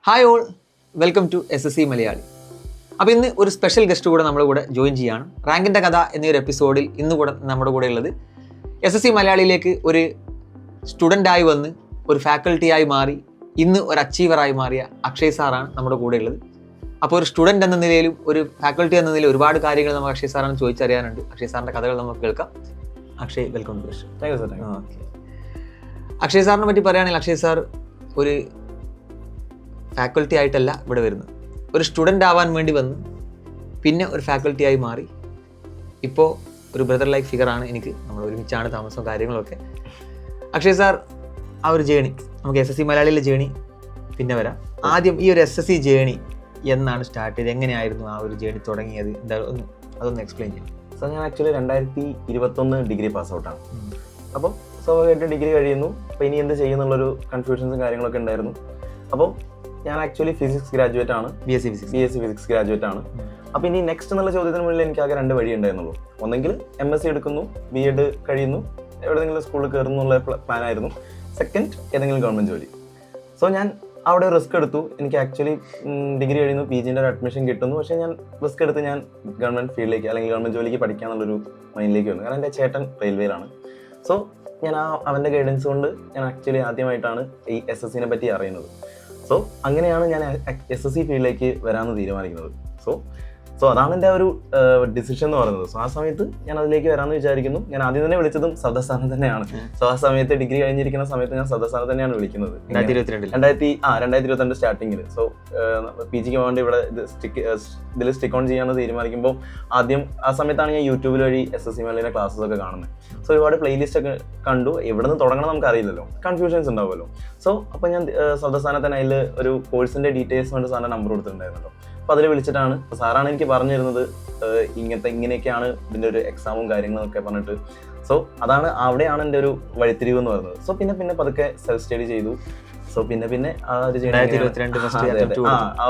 Hi all, welcome to SSC Malayali. അപ്പോൾ ഇന്ന് ഒരു സ്പെഷ്യൽ ഗസ്റ്റ് കൂടെ നമ്മുടെ കൂടെ ജോയിൻ ചെയ്യാണ്. റാങ്കിൻ്റെ കഥ എന്നൊരു എപ്പിസോഡിൽ ഇന്ന് കൂടെ നമ്മുടെ കൂടെ ഉള്ളത് SSC മലയാളിയിലേക്ക് ഒരു സ്റ്റുഡൻ്റായി വന്ന് ഒരു ഫാക്കൽറ്റിയായി മാറി ഇന്ന് ഒരു അച്ചീവറായി മാറിയ അക്ഷയ് സാറാണ് നമ്മുടെ കൂടെ ഉള്ളത്. അപ്പോൾ ഒരു സ്റ്റുഡൻറ്റ് എന്ന നിലയിലും ഒരു ഫാക്കൽറ്റി എന്ന നിലയിൽ ഒരുപാട് കാര്യങ്ങൾ നമുക്ക് അക്ഷയ് സാറാണ് ചോദിച്ചറിയാനുണ്ട്. അക്ഷയ് സാറിൻ്റെ കഥകൾ നമുക്ക് കേൾക്കാം. Akshay, welcome to show. Thank you sir. Okay, Akshay സാറിനെ പറ്റി പറയുകയാണെങ്കിൽ അക്ഷയ് സാർ ഒരു ഫാക്കൽറ്റി ആയിട്ടല്ല ഇവിടെ വരുന്നത്. ഒരു സ്റ്റുഡൻ്റ് ആവാൻ വേണ്ടി വന്ന് പിന്നെ ഒരു ഫാക്കൽറ്റിയായി മാറി ഇപ്പോൾ ഒരു ബ്രദർ ലൈക്ക് ഫിഗറാണ് എനിക്ക്. നമ്മൾ ഒരുമിച്ചാണ് താമസവും കാര്യങ്ങളൊക്കെ. അക്ഷയ് സാർ, ആ ഒരു ജേണി നമുക്ക് SSC മലയാളിയിലെ ജേണി പിന്നെ വരാം. ആദ്യം ഈ ഒരു SSC ജേണി എന്നാണ് സ്റ്റാർട്ട് ചെയ്തത്, എങ്ങനെയായിരുന്നു ആ ഒരു ജേണി തുടങ്ങിയത്, എന്താ അതൊന്ന് എക്സ്പ്ലെയിൻ ചെയ്യാം. സാർ, ഞാൻ ആക്ച്വലി 2021 ഡിഗ്രി പാസ് ഔട്ടാണ്. അപ്പം സ്വാഭാവികമായിട്ട് ഡിഗ്രി കഴിയുന്നു. അപ്പോൾ ഇനി എന്ത് ചെയ്യുന്നുള്ളൊരു കൺഫ്യൂഷൻസും കാര്യങ്ങളൊക്കെ ഉണ്ടായിരുന്നു. അപ്പോൾ ഞാൻ ആക്ച്വലി ഫിസിക്സ് ഗ്രാജുവേറ്റ് ആണ്, BSc ഫിസിക്സ് ഗ്രാജുവേറ്റ് ആണ്. അപ്പോൾ ഇനി നെക്സ്റ്റ് എന്നുള്ള ചോദ്യത്തിന് മുന്നിൽ എനിക്ക് ആകെ 2 വഴി ഉണ്ടായിരുന്നുള്ളൂ. ഒന്നെങ്കിൽ MSc എടുക്കുന്നു, B.Ed കഴിയുന്നു, എവിടെയെങ്കിലും സ്കൂളിൽ കയറുന്നു എന്നുള്ള പ്ലാൻ ആയിരുന്നു. സെക്കൻഡ്, ഏതെങ്കിലും ഗവൺമെൻറ് ജോലി. സോ ഞാൻ അവിടെ റിസ്ക് എടുത്തു. എനിക്ക് ആക്ച്വലി ഡിഗ്രി കഴിയുന്നു, PGൻ്റെ ഒരു അഡ്മിഷൻ കിട്ടുന്നു. പക്ഷേ ഞാൻ റിസ്ക് എടുത്ത് ഞാൻ ഗവൺമെൻറ് ഫീൽഡിലേക്ക് അല്ലെങ്കിൽ ഗവൺമെൻറ് ജോലിക്ക് പഠിക്കാന്നുള്ളൊരു മൈൻഡിലേക്ക് വന്നു. കാരണം എൻ്റെ ചേട്ടൻ റെയിൽവേയിലാണ്. സോ ഞാൻ അവൻ്റെ ഗൈഡൻസ് കൊണ്ട് ഞാൻ ആക്ച്വലി ആദ്യമായിട്ടാണ് ഈ SSCനെ പറ്റി അറിയുന്നത്. സോ അങ്ങനെയാണ് ഞാൻ SSC ഫീൽഡിലേക്ക് വരാമെന്ന് തീരുമാനിക്കുന്നത്. സോ അതാണ് എൻ്റെ ഒരു ഡിസിഷൻ എന്ന് പറയുന്നത്. സോ ആ സമയത്ത് ഞാൻ അതിലേക്ക് വരാമെന്ന് വിചാരിക്കുന്നു. ഞാൻ ആദ്യം തന്നെ വിളിച്ചതും സദസ്ഥാനം തന്നെയാണ്. സോ ആ സമയത്ത് ഡിഗ്രി കഴിഞ്ഞിരിക്കുന്ന സമയത്ത് ഞാൻ സദസ്ഥാനം തന്നെയാണ് വിളിക്കുന്നത്. 2022 സ്റ്റാർട്ടിങ്ങിൽ. സോ PGക്ക് വേണ്ടി ഇവിടെ ഇതിൽ സ്റ്റിക്ക് ഓൺ ചെയ്യാമെന്ന് തീരുമാനിക്കുമ്പോൾ ആദ്യം ആ സമയത്താണ് ഞാൻ യൂട്യൂബിൽ വഴി SSC മലയാളിയുടെ ക്ലാസ്സസ് ഒക്കെ കാണുന്നത്. സോ ഒരുപാട് പ്ലേലിസ്റ്റ് ഒക്കെ കണ്ടു. എവിടെ നിന്ന് തുടങ്ങണം നമുക്ക് അറിയില്ലല്ലോ, കൺഫ്യൂഷൻസ് ഉണ്ടാവുമല്ലോ. സോ അപ്പോൾ ഞാൻ സദസ്ഥാനത്തിന് അതിൽ ഒരു കോഴ്സിൻ്റെ ഡീറ്റെയിൽസ് കൊണ്ട് സാറിൻ്റെ നമ്പർ കൊടുത്തിട്ടുണ്ടായിരുന്നല്ലോ. അപ്പോൾ അതിൽ വിളിച്ചിട്ടാണ് സാറാണ് എനിക്ക് പറഞ്ഞു തരുന്നത് ഇങ്ങനെയൊക്കെയാണ് ഇതിൻ്റെ ഒരു എക്സാമും കാര്യങ്ങളൊക്കെ പറഞ്ഞിട്ട്. സോ അവിടെയാണ് എൻ്റെ ഒരു വഴിത്തിരിവ് എന്ന് പറയുന്നത്. സോ പിന്നെ പതുക്കെ സെൽഫ് സ്റ്റഡി ചെയ്തു. സോ പിന്നെ ആ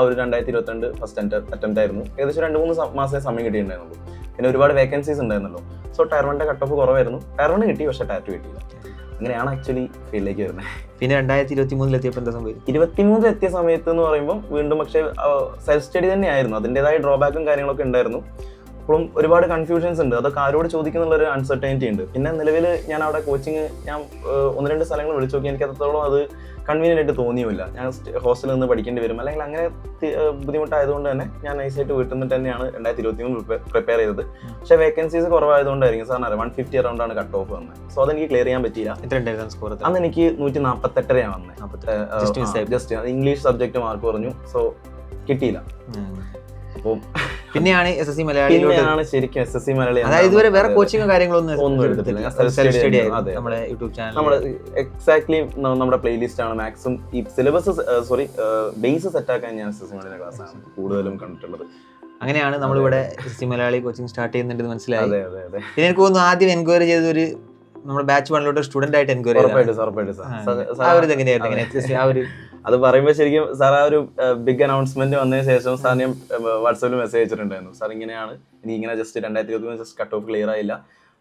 ഒരു 2022 ഫസ്റ്റ് അറ്റംപ്റ്റ് ആയിരുന്നു. ഏകദേശം 2-3 മാസമേ സമയം കിട്ടിയിട്ടുണ്ടായിരുന്നുള്ളൂ. പിന്നെ ഒരുപാട് വേക്കൻസീസ് ഉണ്ടായിരുന്നല്ലോ. സോ Tier 1 കട്ട് ഓഫ് കുറവായിരുന്നു. Tier 1 കിട്ടി, പക്ഷേ Tier 2 കിട്ടിയില്ല. അങ്ങനെയാണ് ആക്ച്വലി ഫീൽഡിലേക്ക് വരുന്നത്. പിന്നെ 2023 എത്തിയപ്പോൾ എന്താ സംഭവിച്ചു? 2023 എത്തിയ സമയത്ത് എന്ന് പറയുമ്പോൾ വീണ്ടും പക്ഷേ സെൽഫ് സ്റ്റഡി തന്നെയായിരുന്നു. അതിൻ്റെതായ ഡ്രോബാക്കും കാര്യങ്ങളൊക്കെ ഉണ്ടായിരുന്നു. അപ്പോഴും ഒരുപാട് കൺഫ്യൂഷൻസ് ഉണ്ട്. അതൊക്കെ ആരോട് ചോദിക്കുന്നുള്ളൊരു അൺസർട്ടനിറ്റി ഉണ്ട്. പിന്നെ നിലവിൽ ഞാൻ അവിടെ കോച്ചിങ് ഞാൻ 1-2 സ്ഥലങ്ങൾ വിളിച്ചു നോക്കി. എനിക്ക് അത്രത്തോളം അത് കൺവീനിയൻ്റ് ആയിട്ട് തോന്നിയുമില്ല. ഞാൻ ഹോസ്റ്റലിൽ നിന്ന് പഠിക്കേണ്ടി വരും അല്ലെങ്കിൽ അങ്ങനെ ബുദ്ധിമുട്ടായതുകൊണ്ട് തന്നെ ഞാൻ നൈസായിട്ട് വീട്ടിൽ നിന്നിട്ട് തന്നെയാണ് 2023 പ്രിപ്പയർ ചെയ്തത്. പക്ഷേ വേക്കൻസീസ് കുറവായതുകൊണ്ടായിരിക്കും സാറിന് 150 അറൗണ്ടാണ് കട്ട് ഓഫ് വന്നത്. സോ അതെനിക്ക് ക്ലിയർ ചെയ്യാൻ പറ്റിയില്ല. അന്ന് എനിക്ക് 148 വന്നത്. ജസ്റ്റ് ഇംഗ്ലീഷ് സബ്ജക്ട് മാർക്ക് പറഞ്ഞു. സോ കിട്ടിയില്ല. അപ്പോൾ പിന്നെയാണ് SSC മലയാളിയിലാണ് ശരിക്കും SSC മലയാളി. അതായത് ഇതുവരെ വേറെ കോച്ചിങ്ങോ ഒന്നും എടുത്തിട്ടില്ല. നമ്മുടെ എക്സാക്ട്ലി നമ്മുടെ പ്ലേലിസ്റ്റ് ആണ് മാക്സും ഈ സിലബസ് ബേസ് സെറ്റാക്കാൻ ഞാൻ SSC മലയാളി ക്ലാസ്സാണ് കൂടുതലും കണ്ടിട്ടുള്ളത്. അങ്ങനെയാണ് നമ്മളിവിടെ SSC മലയാളി കോച്ചിങ് സ്റ്റാർട്ട് ചെയ്യുന്നുണ്ടെന്ന് മനസ്സിലായി. പിന്നെ എനിക്ക് തോന്നുന്നു ആദ്യം എൻക്വയറി ചെയ്തൊരു നമ്മുടെ ബാച്ച് 1 സ്റ്റുഡന്റ് ആയിട്ട് എൻക്വയറി അത് പറയുമ്പോൾ ശരിക്കും സാർ ആ ഒരു ബിഗ് അനൗൺസ്മെന്റ് വന്നതിന് ശേഷം സാർ ഞാൻ വാട്സാപ്പിൽ മെസ്സേജ് അയച്ചിട്ടുണ്ടായിരുന്നു. സാർ ഇങ്ങനെയാണ്, എനിക്ക് ഇങ്ങനെ just 2023 just cut off clear ആയില്ല.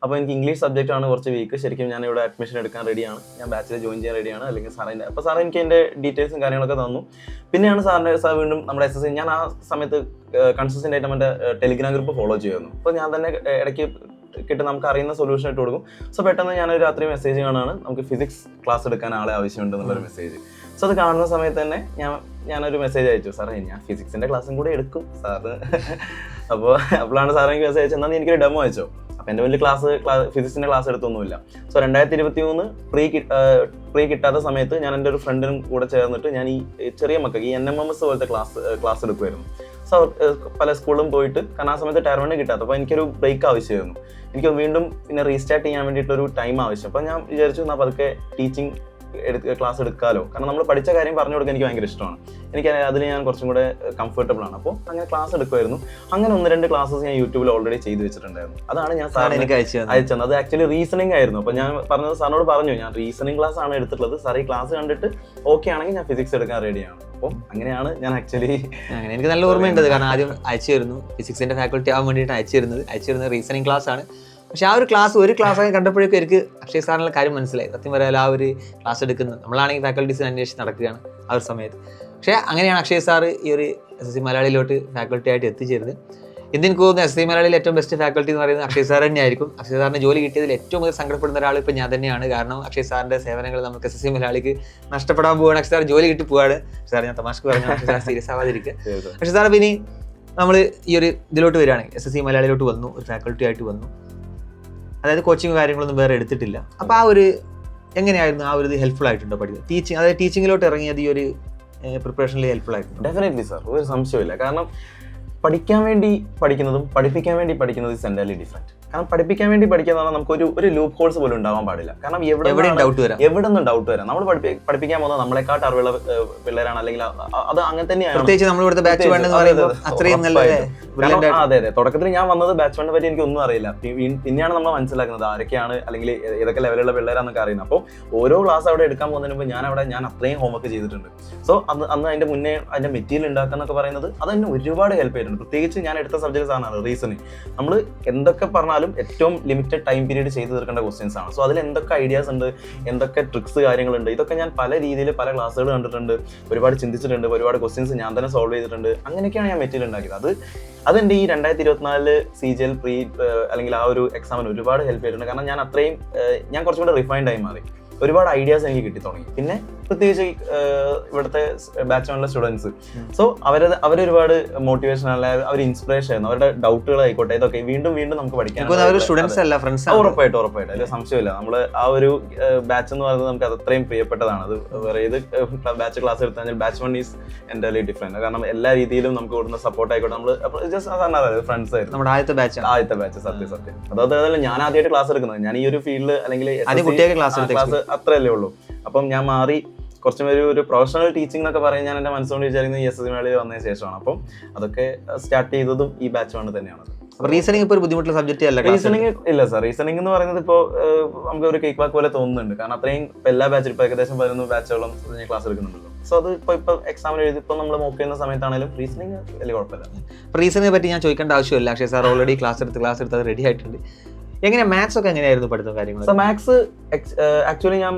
അപ്പോൾ എനിക്ക് ഇംഗ്ലീഷ് സബ്ജക്റ്റ് ആണ് കുറച്ച് വീക്ക്. ശരിക്കും ഞാൻ ഇവിടെ അഡ്മിഷൻ എടുക്കാൻ റെഡിയാണ്, ഞാൻ ബാച്ചിൽ ജോയിൻ ചെയ്യാൻ റെഡിയാണ്. അല്ലെങ്കിൽ സാറിൻ്റെ അപ്പോൾ സാർ എനിക്ക് എൻ്റെ ഡീറ്റെയിൽസും കാര്യങ്ങളൊക്കെ തന്നു. പിന്നെയാണ് സാർ വീണ്ടും നമ്മുടെ SSC ഞാൻ ആ സമയത്ത് കൺസിസ്റ്റൻ്റ് ആയിട്ട് നമ്മുടെ ടെലിഗ്രാം ഗ്രൂപ്പ് ഫോളോ ചെയ്യുന്നു. അപ്പോൾ ഞാൻ തന്നെ ഇടയ്ക്ക് കിട്ടും നമുക്ക് അറിയുന്ന സൊല്യൂഷൻ ഇട്ട് കൊടുക്കും. സോ പെട്ടെന്ന് ഞാനൊരു രാത്രി മെസ്സേജ് കാണാണ്, നമുക്ക് ഫിസിക്സ് ക്ലാസ് എടുക്കാൻ ആളെ ആവശ്യമുണ്ട് എന്നുള്ളൊരു മെസ്സേജ്. സോ അത് കാണുന്ന സമയത്ത് തന്നെ ഞാനൊരു മെസ്സേജ് അയച്ചു, സാറേ ഞാൻ ഫിസിക്സിൻ്റെ ക്ലാസ്സും കൂടെ എടുക്കും സാറ്. അപ്പോഴാണ് സാർ എനിക്ക് മെസ്സേജ് അയച്ചത്, എന്നാൽ എനിക്കൊരു ഡെമോ അയച്ചോ. അപ്പോൾ എൻ്റെ വലിയ ഫിസിക്സിൻ്റെ ക്ലാസ് എടുത്തൊന്നുമില്ല. സോ 2023 പ്രീ കിട്ടാത്ത സമയത്ത് ഞാൻ എൻ്റെ ഒരു ഫ്രണ്ടിനും കൂടെ ചേർന്നിട്ട് ഞാൻ ഈ ചെറിയ മക്കൾക്ക് ഈ NMMS പോലത്തെ ക്ലാസ് എടുക്കുമായിരുന്നു. സോ പല സ്കൂളിലും പോയിട്ട് കാരണം ആ സമയത്ത് Tier 1 കിട്ടാത്ത, അപ്പോൾ എനിക്കൊരു ബ്രേക്ക് ആവശ്യമായിരുന്നു. എനിക്ക് വീണ്ടും പിന്നെ റീസ്റ്റാർട്ട് ചെയ്യാൻ വേണ്ടിയിട്ടൊരു ടൈം ആവശ്യം. അപ്പോൾ ഞാൻ വിചാരിച്ചു എന്നാൽ പതുക്കെ ടീച്ചിങ് ക്ലാസ് എടുക്കാമല്ലോ. കാരണം നമ്മൾ പഠിച്ച കാര്യം പറഞ്ഞു കൊടുക്കാൻ എനിക്ക് ഭയങ്കര ഇഷ്ടമാണ്. എനിക്ക് അതിൽ ഞാൻ കുറച്ചും കൂടെ കംഫർട്ടബിൾ ആണ്. അപ്പോൾ അങ്ങനെ ക്ലാസ് എടുക്കുമായിരുന്നു. അങ്ങനെ 1-2 ക്ലാസ്സസ് ഞാൻ യൂട്യൂബിൽ ഓൾറെഡി ചെയ്ത് വെച്ചിട്ടുണ്ടായിരുന്നു. അതാണ് ഞാൻ സാറിന് അയച്ചത്. അത് ആക്ച്വലി റീസണിങ് ആയിരുന്നു. അപ്പോൾ ഞാൻ സാറിനോട് പറഞ്ഞു ഞാൻ റീസണിങ് ക്ലാസ് ആണ് എടുത്തിട്ടുള്ളത്. സാർ ഈ ക്ലാസ് കണ്ടിട്ട് ഓക്കെ ആണെങ്കിൽ ഞാൻ ഫിസിക്സ് എടുക്കാൻ റെഡിയാണ്. അപ്പോൾ അങ്ങനെയാണ് ഞാൻ ആക്ച്വലി അങ്ങനെ എനിക്ക് നല്ല ഓർമ്മയുണ്ട്. കാരണം ആദ്യം അയച്ചു തരുന്നു ഫിസിക്സിൻ്റെ ഫാക്കൽറ്റി ആവാൻ വേണ്ടിയിട്ട് അയച്ചു തരുന്നത് റീസണിങ് ക്ലാസ് ആണ്. പക്ഷെ ആ ഒരു ക്ലാസ് കണ്ടപ്പോഴേക്കും എനിക്ക് അക്ഷയ് സാറിനുള്ള കാര്യം മനസ്സിലായി. സത്യം പറയാൻ ആ ഒരു ക്ലാസ് എടുക്കുന്നത് നമ്മളാണെങ്കിൽ ഫാക്കൽറ്റീസിന് അന്വേഷിച്ച് നടക്കുകയാണ് ആ ഒരു സമയത്ത്. പക്ഷേ അങ്ങനെയാണ് അക്ഷയ് സാർ ഈ ഒരു SSC മലയാളിയിലോട്ട് ഫാക്കൽറ്റി ആയിട്ട് എത്തിച്ചേരുന്നത്. എനിക്ക് തോന്നുന്നു SSC മലയാളിയിൽ ഏറ്റവും ബെസ്റ്റ് ഫാക്കൽറ്റി എന്ന് പറയുന്നത് അക്ഷയ് സാർ തന്നെയായിരിക്കും. അക്ഷയ് സാറിന് ജോലി കിട്ടിയതിൽ ഏറ്റവും കൂടുതൽ സങ്കടപ്പെടുന്ന ഒരാൾ ഇപ്പോൾ ഞാൻ തന്നെയാണ്. കാരണം അക്ഷയ് സാറിൻ്റെ സേവനങ്ങൾ നമുക്ക് SSC മലയാളിക്ക് നഷ്ടപ്പെടാൻ പോവുകയാണ്. അക്ഷയ് സാർ ജോലി കിട്ടി പോവാണ്. സാർ ഞാൻ തമാശക്ക് പറഞ്ഞു, അക്ഷയ് സാർ സീരിയസ് ആവാതിരിക്കുക. അക്ഷയ് സാർ പിന്നെ നമ്മൾ ഈ ഒരു ഇതിലോട്ട് വരികയാണെങ്കിൽ SSC മലയാളിയിലോട്ട് വന്നു, ഒരു ഫാക്കൽറ്റി ആയിട്ട് വന്നു, അതായത് കോച്ചിങ് കാര്യങ്ങളൊന്നും വേറെ എടുത്തിട്ടില്ല. അപ്പോൾ ആ ഒരു എങ്ങനെയായിരുന്നു ആ ഒരു ഇത് ഹെൽപ്ഫുൾ ആയിട്ടുണ്ടോ പഠിക്കുന്നത്? ടീച്ചിങ്, അതായത് ടീച്ചിങ്ങിലോട്ട് ഇറങ്ങിയത് ഈ ഒരു പ്രിപ്പറേഷനിൽ ഹെൽപ്ഫുൾ ആയിരുന്നു? ഡെഫിനറ്റ്ലി സാർ, ഒരു സംശയമില്ല. കാരണം പഠിക്കാൻ വേണ്ടി പഠിക്കുന്നതും പഠിപ്പിക്കാൻ വേണ്ടി പഠിക്കുന്നത് ഇസ് എൻറ്റയർലി ഡിഫറെൻറ്റ്. കാരണം പഠിപ്പിക്കാൻ വേണ്ടി പഠിക്കുന്ന നമുക്ക് ഒരു ലൂപ്പ് ഹോൾസ് പോലും ഉണ്ടാവാൻ പാടില്ല. കാരണം എവിടെ നിന്നും ഡൗട്ട് വരാം. നമ്മൾ പഠിപ്പിക്കാൻ പോകുന്നത് നമ്മളെക്കാട്ട് അറിവുള്ള പിള്ളേരാണ്, അല്ലെങ്കിൽ അത് അങ്ങനെ തന്നെയാണ്. അതെ, തുടക്കത്തിൽ ഞാൻ വന്നത് ബാച്ച് വണ്ണിനെ പറ്റി എനിക്ക് ഒന്നും അറിയില്ല. പിന്നെയാണ് നമ്മൾ മനസ്സിലാക്കുന്നത് ആരൊക്കെയാണ് അല്ലെങ്കിൽ ഏതൊക്കെ ലെവലുള്ള പിള്ളേരാന്നൊക്കെ അറിയുന്നത്. അപ്പോൾ ഓരോ ക്ലാസ് അവിടെ എടുക്കാൻ പോകുന്നതിന് മുമ്പ് ഞാൻ അത്രയും ഹോംവർക്ക് ചെയ്തിട്ടുണ്ട്. സോ അന്ന് അതിന്റെ മുന്നേ അതിന്റെ മെറ്റീരിയൽ ഉണ്ടാക്കുക എന്നൊക്കെ പറയുന്നത് അത് തന്നെ ഒരുപാട് ഹെൽപ്പ് ചെയ്തിട്ടുണ്ട്. പ്രത്യേകിച്ച് ഞാൻ എടുത്ത സബ്ജക്ട്സ് ആണ് റീസണിങ്. നമ്മൾ എന്തൊക്കെ പറഞ്ഞാലും ഏറ്റവും ലിമിറ്റഡ് ടൈം പീരീഡ് ചെയ്ത് തീർക്കേണ്ട ക്വസ്റ്റ്യൻസ് ആണ്. സോ അതിൽ എന്തൊക്കെ ഐഡിയാസ് ഉണ്ട്, എന്തൊക്കെ ട്രിക്സ് കാര്യങ്ങളുണ്ട്, ഇതൊക്കെ ഞാൻ പല രീതിയിൽ പല ക്ലാസ്സുകൾ കണ്ടിട്ടുണ്ട്, ഒരുപാട് ചിന്തിച്ചിട്ടുണ്ട്, ഒരുപാട് ക്വസ്റ്റ്യൻസ് ഞാൻ തന്നെ സോൾവ് ചെയ്തിട്ടുണ്ട്. അങ്ങനെയൊക്കെയാണ് ഞാൻ മെറ്റീരിയൽ ഉണ്ടാക്കിയത്. അതെൻ്റെ ഈ 2024 CGL പ്രീ അല്ലെങ്കിൽ ആ ഒരു എക്സാമിന് ഒരുപാട് ഹെൽപ്പ് ചെയ്തിട്ടുണ്ട്. കാരണം ഞാൻ കുറച്ചും കൂടെ റിഫൈൻഡ് ആയി മാറി. ഒരുപാട് ഐഡിയാസ് എനിക്ക് കിട്ടി തുടങ്ങി. പിന്നെ പ്രത്യേകിച്ച് ഇവിടുത്തെ ബാച്ച് വണ്ണിലെ സ്റ്റുഡൻസ്, സോ അവരൊരുപാട് മോട്ടിവേഷൻ അല്ല, അവർ ഇൻസ്പിറേഷൻ ആയിരുന്നു. അവരുടെ ഡൗട്ടുകൾ ആയിക്കോട്ടെ, ഇതൊക്കെ വീണ്ടും നമുക്ക് പഠിക്കാൻ ഉറപ്പായിട്ടും അതിൽ സംശയമില്ല. നമ്മൾ ആ ഒരു ബാച്ച് എന്ന് പറയുന്നത് നമുക്ക് അത്രയും പ്രിയപ്പെട്ടതാണ്. അത് വേറെ ഏത് ബാച്ച് ക്ലാസ് എടുത്തു കഴിഞ്ഞാൽ batch one is entirely different. കാരണം എല്ലാ രീതിയിലും നമുക്ക് കൊടുക്കുന്ന സപ്പോർട്ട് ആയിക്കോട്ടെ. നമ്മൾ ഫ്രണ്ട്സ് ആയിരുന്നു നമ്മുടെ ആദ്യത്തെ ബാച്ച്. സത്യം. അതായത് ഞാൻ ആദ്യമായിട്ട് ക്ലാസ് എടുക്കുന്നത്, ഞാൻ ഈ ഒരു ഫീൽഡിൽ അല്ലെങ്കിൽ ക്ലാസ് അത്രയല്ലേ ഉള്ളൂ. അപ്പം ഞാൻ മാറി കുറച്ചും ഒരു പ്രൊഫഷണൽ ടീച്ചിങ് എന്നൊക്കെ പറയാൻ ഞാൻ എൻ്റെ മനസ്സുകൊണ്ട് വിചാരിക്കുന്നത് SSC മലയാളിയിൽ വന്നതിന് ശേഷമാണ്. അപ്പം അതൊക്കെ സ്റ്റാർട്ട് ചെയ്തതും ഈ ബാച്ച് വണ്ണ് തന്നെയാണ്. റീസണിംഗ് ഇപ്പോൾ ഒരു ബുദ്ധിമുട്ടുള്ള സബ്ജക്റ്റ് അല്ല? റീസണിംഗ് ഇല്ല സാർ. റീസണിംഗ് എന്ന് പറയുന്നത് ഇപ്പോൾ നമുക്ക് ഒരു കേക്ക് ബാക്ക് പോലെ തോന്നുന്നുണ്ട്. കാരണം അത്രയും എല്ലാ ബാച്ചിലും ഇപ്പോൾ ഏകദേശം 11 ബാച്ചുകളും ക്ലാസ് എടുക്കുന്നുണ്ടല്ലോ. സോ അത് ഇപ്പോൾ എക്സാമിന് എഴുതി ഇപ്പോൾ നമ്മൾ മോക്ക് ചെയ്യുന്ന സമയത്താണെങ്കിലും റീസണിംഗ് വലിയ കുഴപ്പമില്ല. റീസണിനെ പറ്റി ഞാൻ ചോദിക്കേണ്ട ആവശ്യമില്ല. അക്ഷയ് സാർ ഓൾറെഡി ക്ലാസ് എടുത്ത് അത് റെഡി ആയിട്ടുണ്ട്. എങ്ങനെ മാത്സ് ഒക്കെ എങ്ങനെയായിരുന്നു പഠിത്തം കാര്യങ്ങൾ? സോ മാത്സ് ആക്ച്വലി ഞാൻ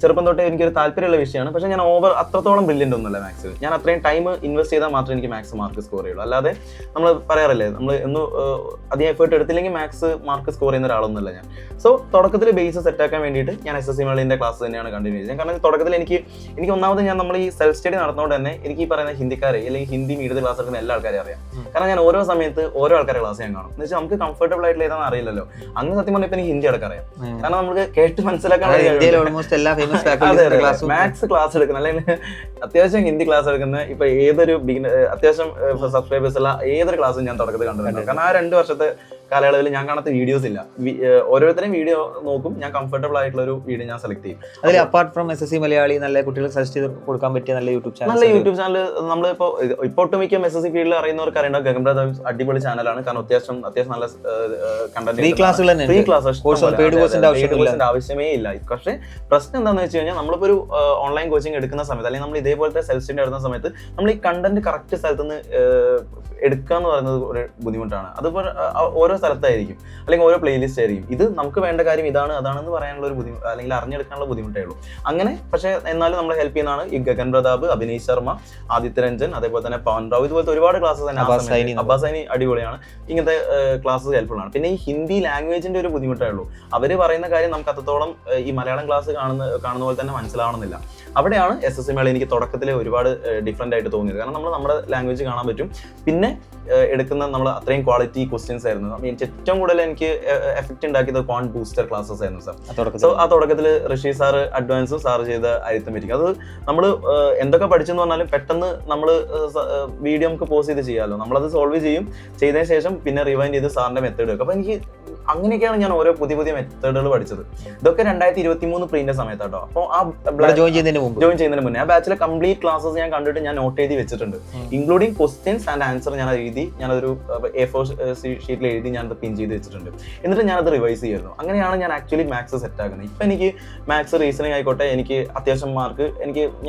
ചെറുപ്പം തൊട്ടേ എനിക്കൊരു താല്പര്യമുള്ള വിഷയമാണ്. പക്ഷേ ഞാൻ അത്രത്തോളം ബ്രില്യൻ്റ് ഒന്നുമല്ല മാത്സ്. ഞാൻ അത്രയും ടൈം ഇൻവെസ്റ്റ് ചെയ്താൽ മാത്രമേ എനിക്ക് മാത്സ് മാർക്ക് സ്കോർ ചെയ്യുള്ളൂ. അല്ലാതെ നമ്മൾ പറയാറില്ലേ, നമ്മൾ അധികം എഫേർട്ട് എടുത്തില്ലെങ്കിൽ മാത്സ് മാർക്ക് സ്കോർ ചെയ്യുന്ന ഒരാളൊന്നുമല്ല ഞാൻ. സോ തുടക്കത്തിൽ ബേസ് സെറ്റാക്കാൻ വേണ്ടിയിട്ട് ഞാൻ SSC മലയാളിൻ്റെ ക്ലാസ് തന്നെയാണ് കണ്ടിന്യൂ ചെയ്തത്. കാരണം തുടക്കത്തിൽ എനിക്ക് ഒന്നാമത് നമ്മൾ ഈ സെൽഫ് സ്റ്റഡി നടത്തുന്നതുകൊണ്ട് തന്നെ എനിക്ക് ഈ പറയുന്ന ഹിന്ദിക്കാരെ അല്ലെങ്കിൽ ഹിന്ദി മീഡിയത്തിൽ ക്ലാസ് എടുക്കുന്ന എല്ലാ ആൾക്കാരെയും അറിയാം. കാരണം ഞാൻ ഓരോ സമയത്ത് ഓരോ ആൾക്കാരെ ക്ലാസ് ഞാൻ കാണും. എന്ന് വെച്ചാൽ നമുക്ക് കംഫർട്ടബിൾ ആയിട്ടുള്ള ഏതാണെന്ന് അറിയില്ലല്ലോ. അങ്ങ് സത്യം പറഞ്ഞാൽ ഇപ്പൊ എനിക്ക് ഹിന്ദി അടക്കം അറിയാം. കാരണം നമുക്ക് കേട്ട് മനസ്സിലാക്കാൻ മാത്സ് ക്ലാസ് എടുക്കുന്ന അല്ലെങ്കിൽ അത്യാവശ്യം ഹിന്ദി ക്ലാസ് എടുക്കുന്ന ഇപ്പൊ ഏതൊരു അത്യാവശ്യം സബ്സ്ക്രൈബേഴ്സ് ഉള്ള ഏതൊരു ക്ലാസ്സും ഞാൻ തുടക്കത്തിൽ കണ്ടിട്ടുണ്ട്. കാരണം ആ 2 വർഷത്തെ കാലയളവിൽ ഞാൻ കാണാത്ത വീഡിയോസ് ഇല്ല. ഓരോരുത്തരും വീഡിയോ നോക്കും, ഞാൻ കംഫർട്ടബിൾ ആയിട്ടുള്ള ഒരു വീഡിയോ ഞാൻ സെലക്ട് ചെയ്യും. അതിൽ അപ്പാർട്ട് ഫ്രം SSC മലയാളി നല്ല കുട്ടികൾ സജസ്റ്റ് ചെയ്ത് കൊടുക്കാൻ പറ്റിയ നല്ല യൂട്യൂബ് ചാനൽ നമ്മളിപ്പോ ഒട്ടുമിക്ക SSC ഫീൽഡിൽ അറിയുന്നവർക്ക് അറിയേണ്ട ഗഗൻ ബ്രദേഴ്സ് അടിപൊളി ചാനലാണ്. കാരണം അത്യാവശ്യം നല്ല കണ്ടന്റ്, ഫ്രീ ക്ലാസ് ആവശ്യമേ ഇല്ല. പക്ഷേ പ്രശ്നം എന്താണെന്ന് വെച്ച് കഴിഞ്ഞാൽ നമ്മളിപ്പോ ഒരു ഓൺലൈൻ കോച്ചിങ് എടുക്കുന്ന സമയത്ത് അല്ലെങ്കിൽ നമ്മൾ ഇതേപോലത്തെ സെൽഫ് സ്റ്റഡി എടുക്കുന്ന സമയത്ത് നമ്മൾ ഈ കണ്ടന്റ് കറക്റ്റ് സ്ഥലത്ത് നിന്ന് എടുക്കുക എന്ന് പറയുന്നത് ഒരു ബുദ്ധിമുട്ടാണ്. അതുപോലെ ഓരോ സ്ഥലത്തായിരിക്കും അല്ലെങ്കിൽ ഓരോ പ്ലേലിസ്റ്റ് ആയിരിക്കും. ഇത് നമുക്ക് വേണ്ട കാര്യം ഇതാണ് അതാണെന്ന് പറയാനുള്ള ഒരു ബുദ്ധിമുട്ട് അല്ലെങ്കിൽ അറിഞ്ഞെടുക്കാനുള്ള ബുദ്ധിമുട്ടേ ഉള്ളൂ. അങ്ങനെ പക്ഷേ എന്നാലും നമ്മളെ ഹെൽപ്പ് ചെയ്യുന്നതാണ് ഈ ഗഗൻ പ്രതാപ്, അഭിനേഷ് ശർമ്മ, ആദിത്യ രഞ്ജൻ, അതേപോലെ തന്നെ പവൻ റാവു, ഇതുപോലത്തെ ഒരുപാട് ക്ലാസ്സസ് തന്നെ. അബ്ബാസൈനി അടിപൊളിയാണ്. ഇങ്ങനത്തെ ക്ലാസ്സസ് ഹെൽപ്ഫുൾ ആണ്. പിന്നെ ഈ ഹിന്ദി ലാംഗ്വേജിന്റെ ഒരു ബുദ്ധിമുട്ടേ ഉള്ളൂ. അവർ പറയുന്ന കാര്യം നമുക്ക് അത്രത്തോളം ഈ മലയാളം ക്ലാസ് കാണുന്ന പോലെ തന്നെ മനസ്സിലാവണമെന്നില്ല. അവിടെയാണ് SSC മേള എനിക്ക് തുടക്കത്തിൽ ഒരുപാട് ഡിഫറെന്റ് ആയിട്ട് തോന്നിയത്. കാരണം നമ്മൾ നമ്മുടെ ലാംഗ്വേജ് കാണാൻ പറ്റും. പിന്നെ എടുക്കുന്ന നമ്മൾ അത്രയും ക്വാളിറ്റി ക്വസ്റ്റ്യൻസ് ആയിരുന്നു. എനിക്ക് ഏറ്റവും കൂടുതൽ എനിക്ക് എഫക്റ്റ് ഉണ്ടാക്കിയത് ക്വാണ്ട് ബൂസ്റ്റർ ക്ലാസ്സസ് ആയിരുന്നു സാർ. സോ ആ തുടക്കത്തിൽ ഋഷി സാറ് അഡ്വാൻസും സാർ ചെയ്ത അരിത്തമെറ്റിക്, അത് നമ്മൾ എന്തൊക്കെ പഠിച്ചെന്ന് പറഞ്ഞാലും പെട്ടെന്ന് നമ്മൾ വീഡിയോ നമുക്ക് പോസ് ചെയ്ത് ചെയ്യാമല്ലോ. നമ്മളത് സോൾവ് ചെയ്തതിന് ശേഷം പിന്നെ റിവൈൻഡ് ചെയ്ത് സാറിന്റെ മെത്തേഡ് വെക്കും. അപ്പോൾ എനിക്ക് അങ്ങനെയൊക്കെയാണ് ഞാൻ ഓരോ പുതിയ മെത്തേഡുകൾ പഠിച്ചത്. ഇതൊക്കെ 2023 പ്രീന്റെ സമയത്താട്ടോ. അപ്പോൾ ആ ജോയിൻ ചെയ്യുന്നതിന് മുന്നേ ആ ബാച്ചിലെ കംപ്ലീറ്റ് ക്ലാസ്സസ് ഞാൻ കണ്ടിട്ട് ഞാൻ നോട്ട് ചെയ്ത് വെച്ചിട്ടുണ്ട്. ഇൻക്ലൂഡിംഗ് ക്വസ്റ്റ്യൻസ് ആൻഡ് ആൻസർ ഞാൻ എഴുതി, ഞാനതൊരു A4 ഷീറ്റിൽ എഴുതി ഞാനത് പിൻ ചെയ്ത് വെച്ചിട്ടുണ്ട്. എന്നിട്ട് ഞാനത് റിവൈസ് ചെയ്യുന്നു. അങ്ങനെയാണ് ഞാൻ ആക്ച്വലി മാത്സ് സെറ്റ് ആക്കുന്നത്. ഇപ്പം എനിക്ക് മാത്സ് റീസണിങ് ആയിക്കോട്ടെ, എനിക്ക് അത്യാവശ്യം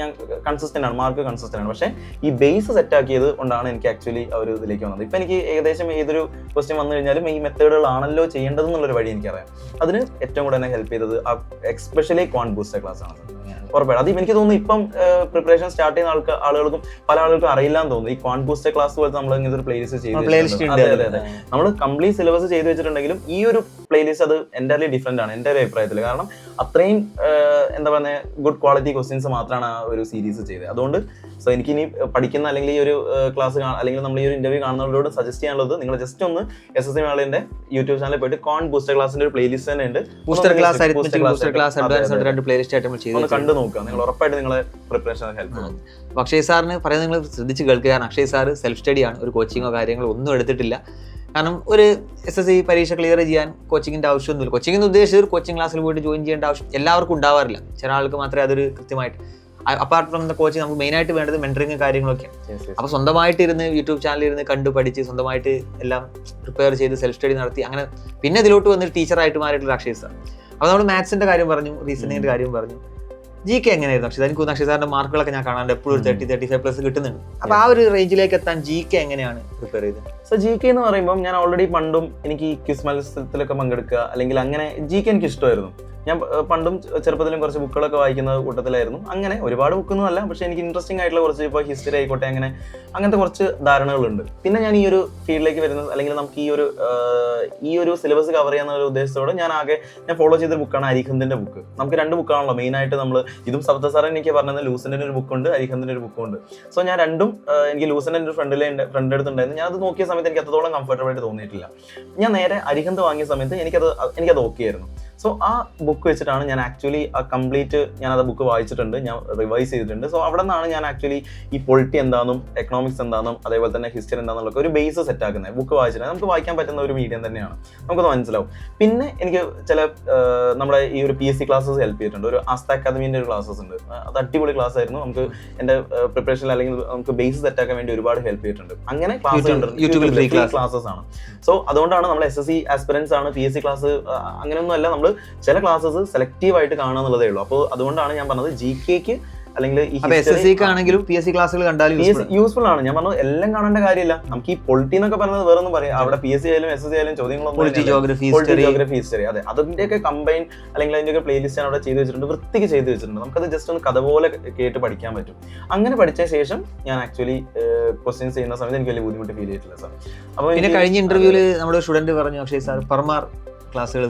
ഞാൻ കൺസിസ്റ്റന്റ് ആണ്, മാർക്ക് കൺസിസ്റ്റന്റ് ആണ്. പക്ഷേ ഈ ബേസ് സെറ്റ് ആക്കിയത് കൊണ്ടാണ് എനിക്ക് ആക്ച്വലി ആ ഒരു ഇതിലേക്ക് വന്നത്. ഇപ്പം എനിക്ക് ഏകദേശം ഏതൊരു ക്വസ്റ്റ്യൻ വന്നു കഴിഞ്ഞാലും ഈ മെത്തേഡുകളാണല്ലോ ചെയ്യേണ്ടതെന്നുള്ളൊരു വഴി എനിക്കറിയാം. അതിന് ഏറ്റവും കൂടുതൽ എന്നെ ഹെൽപ്പ് ചെയ്തത് എസ്പെഷ്യലി ക്വാണ്ട് ബൂസ്റ്റർ ക്ലാസ് ആണ്. ഉറപ്പായിട്ടും. അത് എനിക്ക് തോന്നുന്നു ഇപ്പം പ്രിപ്പറേഷൻ സ്റ്റാർട്ട് ചെയ്യുന്ന ആളുകൾക്കും പല ആളുകൾക്കും അറിയില്ലാന്ന് തോന്നുന്നു. ഈ ക്വാണ്ട് ബൂസ്റ്റർ ക്ലാസ് പോലത്തെ നമ്മൾ ഇങ്ങനത്തെ ഒരു പ്ലേലിസ്റ്റ് ചെയ്ത് നമ്മൾ കംപ്ലീറ്റ് സിലബസ് ചെയ്ത് വെച്ചിട്ടുണ്ടെങ്കിലും ഈ ഒരു പ്ലേലിസ്റ്റ് അത് എൻ്റയർലി ഡിഫറെന്റ് ആണ് എൻ്റെ ഒരു അഭിപ്രായത്തിൽ. കാരണം അത്രയും എന്താ പറയുക ഗുഡ് ക്വാളിറ്റി ക്വസ്റ്റ്യൻസ് മാത്രമാണ് ആ ഒരു സീരീസ് ചെയ്തത്. അതുകൊണ്ട് സോ എനിക്കിനി പഠിക്കുന്ന അല്ലെങ്കിൽ ഈ ഒരു ക്ലാസ് അല്ലെങ്കിൽ നമ്മൾ ഈ ഒരു ഇന്റർവ്യൂ കാണുന്നവരോട് സജസ്റ്റ് ചെയ്യാനുള്ളത് നിങ്ങൾ ജസ്റ്റ് ഒന്ന് SSC മലയാളത്തിന്റെ യൂട്യൂബ് ചാനലിൽ പോയിട്ട് കോൺ ബൂസ്റ്റർ ക്ലാസിന്റെ ഒരു പ്ലേലിസ്റ്റ് തന്നെ ഉണ്ട്. ബൂസ്റ്റർ ക്ലാസ് രണ്ട് പ്ലേലിസ്റ്റ് ആയിട്ട് നമ്മൾ ഒന്ന് കണ്ടു നോക്കുക. നിങ്ങൾ ഉറപ്പായിട്ട് നിങ്ങളെ പ്രിപ്പറേഷൻ ഹെൽപ്പ് ചെയ്യും. അക്ഷയ് സാറിന് പറയുന്നത് നിങ്ങൾ ശ്രദ്ധിച്ച് കേൾക്കുക. കാരണം അക്ഷയ് സാർ സെൽഫ് സ്റ്റഡിയാണ്, ഒരു കോച്ചിങ്ങോ കാര്യങ്ങളോ ഒന്നും എടുത്തിട്ടില്ല. കാരണം ഒരു SSC പരീക്ഷ ക്ലിയർ ചെയ്യാൻ കോച്ചിങ്ങിൻ്റെ ആവശ്യമൊന്നുമില്ല. കോച്ചിങ് എന്ന് ഉദ്ദേശിച്ചത് ഒരു കോച്ചിങ് ക്ലാസ്സിൽ പോയിട്ട് ജോയിൻ ചെയ്യേണ്ട ആവശ്യം എല്ലാവർക്കും ഉണ്ടാവാറില്ല. ചില ആൾക്ക് മാത്രമേ അതൊരു കൃത്യമായിട്ട്, അപ്പാർട്ട് ഫ്രം ദ കോച്ചിങ് നമുക്ക് മെയിനായിട്ട് വേണ്ടത് മെന്ററിങ് കാര്യങ്ങളൊക്കെയാണ്. അപ്പോൾ സ്വന്തമായിട്ട് ഇരുന്ന് യൂട്യൂബ് ചാനലിൽ ഇരുന്ന് കണ്ടു പഠിച്ച് സ്വന്തമായിട്ട് എല്ലാം പ്രിപ്പയർ ചെയ്ത് സെൽഫ് സ്റ്റഡി നടത്തി അങ്ങനെ പിന്നെ ഇതിലോട്ട് വന്നിട്ട് ടീച്ചറായിട്ട് മാറിയിട്ടുള്ള അക്ഷയ് സാർ. അപ്പോൾ നമ്മൾ മാത്സിൻ്റെ കാര്യം പറഞ്ഞു, റീസണിങ്ങിൻ്റെ കാര്യം പറഞ്ഞു. GK എങ്ങനെയായിരുന്നു അക്ഷയ്? എനിക്ക് തോന്നുന്നു അക്ഷയ് സാറിന്റെ മാർക്കുകളൊക്കെ ഞാൻ കാണാണ്ട് എപ്പോഴും ഒരു 30-35+ കിട്ടുന്നുണ്ട്. അപ്പോൾ ആ ഒരു റേഞ്ചിലേക്ക് എത്താൻ GK എങ്ങനെയാണ് പ്രിപ്പയർ ചെയ്തത്? സോ GK എന്ന് പറയുമ്പോൾ ഞാൻ ഓൾറെഡി പണ്ടും എനിക്ക് ക്വിസ് മത്സരത്തിലൊക്കെ പങ്കെടുക്കുക അല്ലെങ്കിൽ അങ്ങനെ GK എനിക്ക് ഇഷ്ടമായിരുന്നു. ഞാൻ പണ്ടും ചെറുപ്പത്തിലും കുറച്ച് ബുക്കുകളൊക്കെ വായിക്കുന്ന കൂട്ടത്തിലായിരുന്നു. അങ്ങനെ ഒരുപാട് ബുക്കൊന്നും അല്ല, പക്ഷേ എനിക്ക് ഇൻട്രസ്റ്റിംഗ് ആയിട്ടുള്ള കുറച്ച് ഇപ്പോൾ ഹിസ്റ്ററി ആയിക്കോട്ടെ അങ്ങനത്തെ കുറച്ച് ധാരണകളുണ്ട്. പിന്നെ ഞാൻ ഈ ഒരു ഫീൽഡിലേക്ക് വരുന്നത് അല്ലെങ്കിൽ നമുക്ക് ഈ ഒരു സിലബസ് കവർ ചെയ്യുന്ന ഒരു ഉദ്ദേശത്തോടെ ഞാൻ ഫോളോ ചെയ്തൊരു ബുക്കാണ് അരിഹന്തിന്റെ ബുക്ക്. നമുക്ക് 2 ബുക്കാണല്ലോ മെയിനായിട്ട് നമ്മൾ ഇതും സപ്ത സാറൻ എനിക്ക് പറഞ്ഞത് ലൂസന്റെ ഒരു ബുക്കുണ്ട്, അരിഹന്തിന്റെ ഒരു ബുക്കുണ്ട്. സോ ഞാൻ രണ്ടും എനിക്ക് ലൂസന്റെ ഒരു ഫ്രണ്ട് അടുത്തുണ്ടായിരുന്നു. ഞാൻ അത് നോക്കിയ സമയത്ത് എനിക്ക് അത്രത്തോളം കംഫർട്ടബിൾ ആയിട്ട് തോന്നിയിട്ടില്ല. ഞാൻ നേരെ അരിഹന്ത് വാങ്ങിയ സമയത്ത് എനിക്കത് ഓക്കെ ആയിരുന്നു. സോ ആ ബുക്ക് വെച്ചിട്ടാണ് ഞാൻ ആക്ച്വലി കംപ്ലീറ്റ് ഞാനത് ബുക്ക് വായിച്ചിട്ടുണ്ട്, ഞാൻ റിവൈസ് ചെയ്തിട്ടുണ്ട്. സോ അവിടെ നിന്നാണ് ഞാൻ ആക്ച്വലി ഈ പൊളിറ്റി എന്താണെന്നും എക്കണോമിക്സ് എന്താണെന്നും അതേപോലെ തന്നെ ഹിസ്റ്ററി എന്താണെന്നുള്ള ഒരു ബേസ് സെറ്റ് ആക്കുന്നത്. ബുക്ക് വായിച്ചിട്ട് നമുക്ക് വായിക്കാൻ പറ്റുന്ന ഒരു മീഡിയം തന്നെയാണ്, നമുക്കത് മനസ്സിലാവും. പിന്നെ എനിക്ക് ചില നമ്മുടെ ഈ ഒരു PSC ക്ലാസ്സസ് ഹെൽപ്പ് ചെയ്തിട്ടുണ്ട്. ഒരു ആസ്ത അക്കാദമീൻ്റെ ഒരു ക്ലാസ്സസ് ഉണ്ട്, അത് അടിപൊളി ക്ലാസ് ആയിരുന്നു. നമുക്ക് എൻ്റെ പ്രിപ്പറേഷനിൽ അല്ലെങ്കിൽ നമുക്ക് ബേസ് സെറ്റ് ആക്കാൻ വേണ്ടി ഒരുപാട് ഹെൽപ്പ് ചെയ്തിട്ടുണ്ട്. അങ്ങനെ ക്ലാസ്സസ് ആണ്. സോ അതുകൊണ്ടാണ് നമ്മൾ SSC ആസ്പിറൻസ് ആണ്, PSC ക്ലാസ് അങ്ങനെയൊന്നും അല്ല, നമ്മൾ ചില ക്ലാസ്സസ് സെലക്റ്റീവ് ആയിട്ട് കാണുക എന്നുള്ളതേ ഉള്ളൂ. അപ്പോൾ അതുകൊണ്ടാണ് ഞാൻ പറഞ്ഞത് GKക്ക് അല്ലെങ്കിൽ ആണെങ്കിലും PSC ക്ലാസ്സുകൾ കണ്ടാലും യൂസ്ഫുൾ ആണ്. ഞാൻ പറഞ്ഞു എല്ലാം കാണേണ്ട കാര്യമില്ല. നമുക്ക് ഈ പൊളിറ്റി എന്നൊക്കെ പറയുന്നത് വേറെ ഒന്നും പറയാം. അവിടെ PSC ആയാലും SSC ആയാലും ചോദ്യങ്ങളൊന്നും ജോഗ്രഫി ഹിസ്റ്ററി അതെ അതിന്റെയൊക്കെ കമ്പൈൻ അല്ലെങ്കിൽ അതിന്റെയൊക്കെ പ്ലേലിസ്റ്റ് അവിടെ ചെയ്ത് വെച്ചിട്ടുണ്ട്, വൃത്തിക്ക് ചെയ്ത് വെച്ചിട്ടുണ്ട്. നമുക്കത് ജസ്റ്റ് ഒന്ന് കഥ പോലെ കേട്ട് പഠിക്കാൻ പറ്റും. അങ്ങനെ പഠിച്ച ശേഷം ഞാൻ ആക്ച്വലി ക്വസ്റ്റ്യൻസ് ചെയ്യുന്ന സമയത്ത് എനിക്ക് വലിയ ബുദ്ധിമുട്ട് ഫീൽ ചെയ്തിട്ടില്ല സാർ. അപ്പോൾ പിന്നെ കഴിഞ്ഞ ഇന്റർവ്യൂല് നമ്മുടെ സ്റ്റുഡന്റ് പറഞ്ഞു അക്ഷയ് സാർ പർമാർ ക്ലാസ്സുകൾ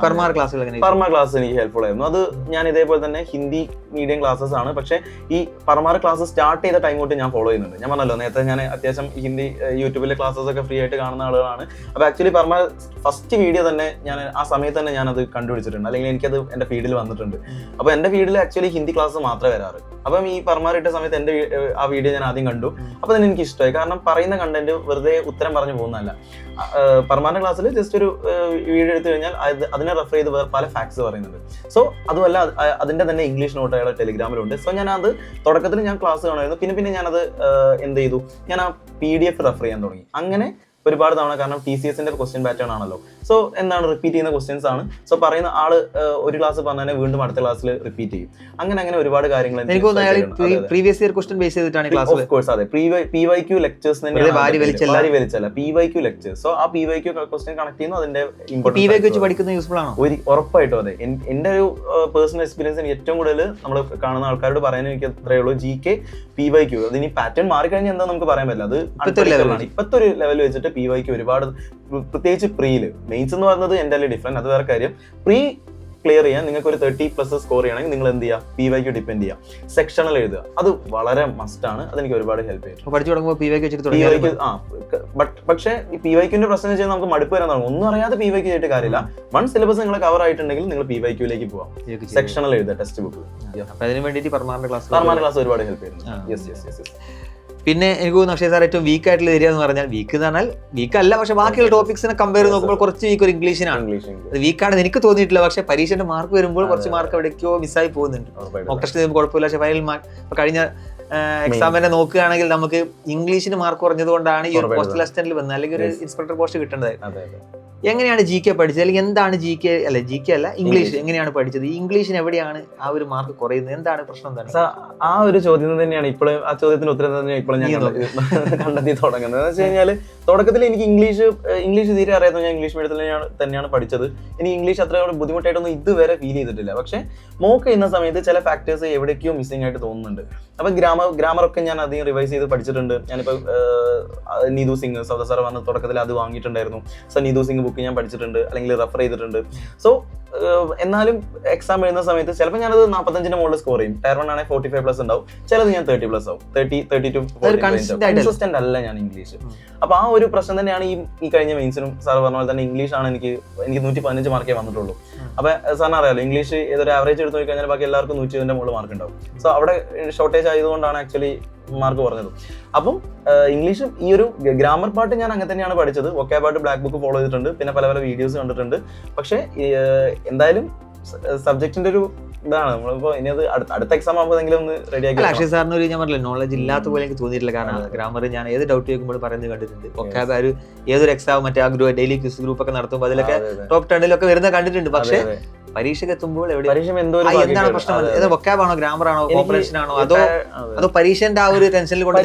പർമാർ ക്ലാസ് എനിക്ക് ഹെൽപ്ഫുൾ ആയിരുന്നു. അത് ഞാൻ ഇതേപോലെ തന്നെ ഹിന്ദി മീഡിയം ക്ലാസ്സസ് ആണ്. പക്ഷേ ഈ പർമാർ ക്ലാസ് സ്റ്റാർട്ട് ചെയ്ത ടൈം തൊട്ട് ഞാൻ ഫോളോ ചെയ്യുന്നുണ്ട്. ഞാൻ പറഞ്ഞല്ലോ നേരത്തെ ഞാൻ അത്യാവശ്യം ഹിന്ദി യൂട്യൂബിലെ ക്ലാസ്സസ് ഒക്കെ ഫ്രീ ആയിട്ട് കാണുന്ന ആളുകളാണ്. അപ്പോൾ ആക്ച്വലി പർമാർ ഫസ്റ്റ് വീഡിയോ തന്നെ ഞാൻ ആ സമയത്ത് തന്നെ ഞാനത് കണ്ടുപിടിച്ചിട്ടുണ്ട്, അല്ലെങ്കിൽ എനിക്കത് എൻ്റെ ഫീഡിൽ വന്നിട്ടുണ്ട്. അപ്പോൾ എൻ്റെ ഫീഡിൽ ആക്ച്വലി ഹിന്ദി ക്ലാസ് മാത്രമേ വരാറ്. അപ്പം ഈ പർമാർ ഇട്ട സമയത്ത് എൻ്റെ ആ വീഡിയോ ഞാൻ ആദ്യം കണ്ടു. അപ്പോൾ തന്നെ എനിക്ക് ഇഷ്ടമായി. കാരണം പറയുന്ന കണ്ടന്റ് വെറുതെ ഉത്തരം പറഞ്ഞു പോകുന്നതല്ല. പർമാറിന്റെ ക്ലാസ്സിൽ ജസ്റ്റ് ഒരു വീഡിയോ എടുത്തു കഴിഞ്ഞാൽ അതിനെ റെഫർ ചെയ്ത് വേറെ പല ഫാക്ട്സ് പറയുന്നുണ്ട്. സോ അതുമല്ല അതിന്റെ തന്നെ ഇംഗ്ലീഷ് നോട്ട് അയാൾ ടെലിഗ്രാമിലുണ്ട്. സോ ഞാൻ അത് തുടക്കത്തിൽ ഞാൻ ക്ലാസ് കാണുമായിരുന്നു. പിന്നെ ഞാനത് എന്ത് ചെയ്തു, ഞാൻ ആ PDF റെഫർ ചെയ്യാൻ തുടങ്ങി. അങ്ങനെ ഒരുപാട് തവണ, കാരണം TCSന്റെ ക്വസ്റ്റ്യൻ പാറ്റേൺ ആണല്ലോ. സോ എന്താണ് റിപ്പീറ്റ് ചെയ്യുന്ന ക്വസ്റ്റ്യൻസ് ആണ്. സോ പറയുന്ന ആള് ഒരു ക്ലാസ് പറഞ്ഞാൽ വീണ്ടും അടുത്ത ക്ലാസ്സിൽ റിപ്പീറ്റ് ചെയ്യും. അങ്ങനെ ഒരുപാട് കാര്യങ്ങൾ പ്രീവിയസ് ഇയർ ക്വസ്റ്റ്യൻ ബേസ് ചെയ്തിട്ടാണ് ക്ലാസ്. ഓഫ് കോഴ്സ് അതെ, PYQ ലെക്ചേഴ്സ് വലിച്ചല്ല PYQ ലെക്ചേഴ്സ്. സോ ആ PYQ ക്വസ്റ്റ്യൻ കണക്ട് ചെയ്യുന്നു. അതിന്റെ പഠിക്കുന്നത് യൂസ്ഫുൾ ആണോ? ഉറപ്പായിട്ടും അതെ. എന്റെ ഒരു പേഴ്സണൽ എക്സ്പീരിയൻസ് എനിക്ക് ഏറ്റവും കൂടുതൽ നമ്മൾ കാണുന്ന ആൾക്കാരോട് പറയാൻ എനിക്ക് അത്രയേ ഉള്ളൂ. GK PYQ അതിന് പാറ്റേൺ മാറിക്കഴിഞ്ഞാൽ എന്താ നമുക്ക് പറയാൻ പറ്റില്ല. അത് ഇപ്പോഴത്തെ ഒരു ലെവൽ വെച്ചിട്ട് PYQ ഒരുപാട്, പ്രത്യേകിച്ച് പ്രീയില്. മെയിൻസ് എന്ന് പറയുന്നത് എൻ്റെ ഡിഫറെന്റ്, അത് വേറെ കാര്യം. പ്രീ ക്ലിയർ ചെയ്യാൻ നിങ്ങൾക്ക് ഒരു 30+ സ്കോർ ചെയ്യണമെങ്കിൽ നിങ്ങൾ എന്ത് ചെയ്യുക, PYQ ഡിപ്പെൻഡ് ചെയ്യുക, സെക്ഷണൽ എഴുതുക. അത് വളരെ മസ്റ്റ് ആണ്. അതെനിക്ക് ഒരുപാട് ഹെൽപ്പ് ചെയ്യും. പഠിച്ചു തുടങ്ങുമ്പോൾ പക്ഷേ ഈ PYQന്റെ പ്രശ്നം വെച്ചാൽ നമുക്ക് മടുപ്പ് വരാൻ തുടങ്ങും. ഒന്നും അറിയാതെ PYQ ചെയ്തിട്ട് കാര്യമില്ല. വൺ സിലബസ് നിങ്ങൾ കവർ ആയിട്ടുണ്ടെങ്കിൽ നിങ്ങൾ PYQലേക്ക് പോവാം, സെക്ഷണൽ എഴുതുക ടെക്സ്റ്റ് ബുക്ക്. അതിന് വേണ്ടിയിട്ട് പർമാറിന്റെ ക്ലാസ് ഒരുപാട് ഹെൽപ്പ് ചെയ്യുന്നു. പിന്നെ എനിക്ക് തോന്നുന്നു അക്ഷയ് സാർ ഏറ്റവും വീക്ക് ആയിട്ടുള്ള ഏരിയ എന്ന് പറഞ്ഞാൽ, വീക്ക് എന്ന് പറഞ്ഞാൽ വീക്ക് അല്ല, പക്ഷെ ബാക്കിയുള്ള ടോപ്പിക്സിനെ കമ്പയർ നോക്കുമ്പോൾ കുറച്ച് വീക്ക് ഒരു ഇംഗ്ലീഷിനാണ്. വീക്കാണെന്ന് എനിക്ക് തോന്നിയിട്ടില്ല. പക്ഷെ പരീക്ഷയുടെ മാർക്ക് വരുമ്പോൾ കുറച്ച് മാർക്ക് എവിടേക്കോ മിസ്സായി പോകുന്നുണ്ട്. മോക്ക് ടെസ്റ്റ് ചെയ്യുമ്പോൾ കുഴപ്പമില്ല, പക്ഷെ ഫൈനൽ മാർക്ക് കഴിഞ്ഞ എക്സാമിനെ നോക്കുകയാണെങ്കിൽ നമുക്ക് ഇംഗ്ലീഷിന് മാർക്ക് കുറഞ്ഞത് കൊണ്ടാണ് ഈ ഒരു പോസ്റ്റൽ അസിസ്റ്റന്റിൽ വന്നത്, അല്ലെങ്കിൽ ഒരു ഇൻസ്പെക്ടർ പോസ്റ്റ് കിട്ടേണ്ടത്. എങ്ങനെയാണ് ജി കെ പഠിച്ചത്, അല്ലെങ്കിൽ എന്താണ് ജി കെ അല്ല ഇംഗ്ലീഷ് എങ്ങനെയാണ് പഠിച്ചത്? ഈ ഇംഗ്ലീഷിന് എവിടെയാണ് ആ ഒരു മാർക്ക് കുറയുന്നത്? എന്താണ് പ്രശ്നം? എന്താണ് ആ ഒരു ചോദ്യം തന്നെയാണ് ഇപ്പോഴും, ആ ചോദ്യത്തിന് ഉത്തരം തന്നെയാണ് ഇപ്പോഴും ഞാൻ കണ്ടെത്തി തുടങ്ങുന്നത്. എന്ന് വെച്ച് കഴിഞ്ഞാൽ തുടക്കത്തിൽ എനിക്ക് ഇംഗ്ലീഷ് തീരെ അറിയാത്ത ഞാൻ ഇംഗ്ലീഷ് മീഡിയത്തിൽ തന്നെയാണ് പഠിച്ചത്. എനിക്ക് ഇംഗ്ലീഷ് അത്ര ബുദ്ധിമുട്ടായിട്ടൊന്നും ഇതുവരെ ഫീൽ ചെയ്തിട്ടില്ല. പക്ഷെ മോക്ക് ചെയ്യുന്ന സമയത്ത് ചില ഫാക്ടേഴ്സ് എവിടേക്കോ മിസ്സിംഗ് ആയിട്ട് തോന്നുന്നുണ്ട്. അപ്പൊ ഗ്രാമറൊക്കെ ഞാൻ അധികം റിവൈസ് ചെയ്ത് പഠിച്ചിട്ടുണ്ട്. ഞാനിപ്പോൾ നീതു സിംഗ് സൗദ സാർ വന്ന തുടക്കത്തിൽ അത് വാങ്ങിയിട്ടുണ്ടായിരുന്നു. സോ നീതു സിംഗ് ബുക്ക് ഞാൻ പഠിച്ചിട്ടുണ്ട്, അല്ലെങ്കിൽ റെഫർ ചെയ്തിട്ടുണ്ട്. സോ എന്നാലും എക്സാം എഴുതുന്ന സമയത്ത് ചിലപ്പോൾ ഞാനത് 45-ന് മുകളിൽ സ്കോർ ചെയ്യും. ടയർ 1 ആണെങ്കിൽ 45+ ഉണ്ടാവും, ചിലത് ഞാൻ 30+ ആവും. 30 to 40 കൺസിസ്റ്റന്റ് അല്ല ഞാൻ ഇംഗ്ലീഷ്. അപ്പൊ ആ ഒരു പ്രശ്നം തന്നെയാണ് ഈ കഴിഞ്ഞ മെയിൻസിനും സാർ പറഞ്ഞ പോലെ തന്നെ ഇംഗ്ലീഷാണ് എനിക്ക് 115 മാർക്കേ വന്നിട്ടുള്ളൂ. അപ്പൊ സാറിന് അറിയാലോ ഇംഗ്ലീഷ് ഏതൊരു ആവറേജ് എടുത്ത് നോക്കി കഴിഞ്ഞാൽ ബാക്കി എല്ലാവർക്കും 120-ന്റെ മുകളിൽ മാർക്ക് ഉണ്ടാവും. സോ അവിടെ ഷോർട്ടേജ് ആയതുകൊണ്ടാണ് ആക്ച്വലി മാർക്ക് കുറഞ്ഞത്. അപ്പം ഇംഗ്ലീഷ് ഈ ഒരു ഗ്രാമർ പാർട്ട് ഞാൻ അങ്ങനെ തന്നെയാണ് പഠിച്ചത്. വൊക്കാബ് ബ്ലാക്ക് ബുക്ക് ഫോളോ ചെയ്തിട്ടുണ്ട്, പിന്നെ പല വീഡിയോസ് കണ്ടിട്ടുണ്ട്. പക്ഷെ എന്തായാലും സബ്ജക്റ്റിന്റെ ഒരു ഇതാണ് നമ്മളിപ്പോ ഇനി അത് അടുത്ത എക്സാം ആകുമ്പോഴെങ്കിലും ഒന്ന് റെഡി ആക്കി. അക്ഷയ് സാറിന് ഒരു ഞാൻ പറഞ്ഞില്ല നോളജ് ഇല്ലാത്ത പോലെ എനിക്ക് തോന്നിയിട്ടില്ല. കാരണം ഗ്രാമർ ഞാൻ ഏത് ഡൗട്ട് ചോദിക്കുമ്പോൾ പറയുന്നത് കണ്ടിട്ടുണ്ട്. വൊക്കാബ് ഏതൊരു എക്സാം മറ്റേ ആ ഡെയിലി ക്വിസ് ഗ്രൂപ്പ് ഒക്കെ നടത്തുമ്പോൾ അതിലൊക്കെ ടോപ്പ് 10-ലൊക്കെ വരുന്ന കണ്ടിട്ടുണ്ട്. പക്ഷെ പരീക്ഷയ്ക്ക് എത്തുമ്പോൾ എന്താണ് പ്രശ്നം? വൊക്കാബ് ആണോ, ഗ്രാമർ ആണോ, കോമ്പറേഷൻ ആണോ, അതോ പരീക്ഷന്റെ ആ ഒരു ടെൻഷനിൽ കൊണ്ട്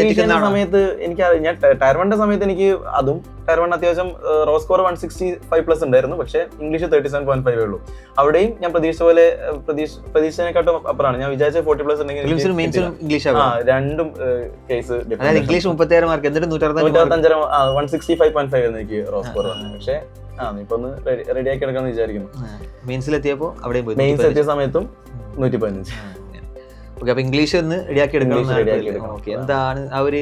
സമയത്ത് എനിക്ക് ഞാൻ ടയർ 1 സമയത്ത് എനിക്ക് അതും ടയർ 1 അത്യാവശ്യം റോ സ്കോർ 165+ ഉണ്ടായിരുന്നു. പക്ഷെ ഇംഗ്ലീഷ് 37.5 ഉള്ളൂ. അവിടെയും ഞാൻ പ്രതീക്ഷിച്ച പോലെ പ്രതീക്ഷിച്ചതിനെക്കാട്ടും അപ്പുറമാണ്. ഞാൻ വിചാരിച്ച 40+ ഉണ്ടെങ്കിൽ രണ്ടും കേസ് ഇംഗ്ലീഷ് 36 മാർക്ക് എന്നിട്ട് 165.5 എനിക്ക് റോ സ്കോർ വന്നത്. പക്ഷെ ഇപ്പൊ ഒന്ന് റെഡി ആക്കി എടുക്കാന്ന് വിചാരിക്കുന്നു. മെയിൻസിലെത്തിയപ്പോ അവിടെയും പോയി. മെയിൻസ് എത്തിയ സമയത്തും 115. ഓക്കെ, അപ്പൊ ഇംഗ്ലീഷ് ഒന്ന് റെഡിയാക്കി എടുക്കണം. ഓക്കെ, എന്താണ് ആ ഒരു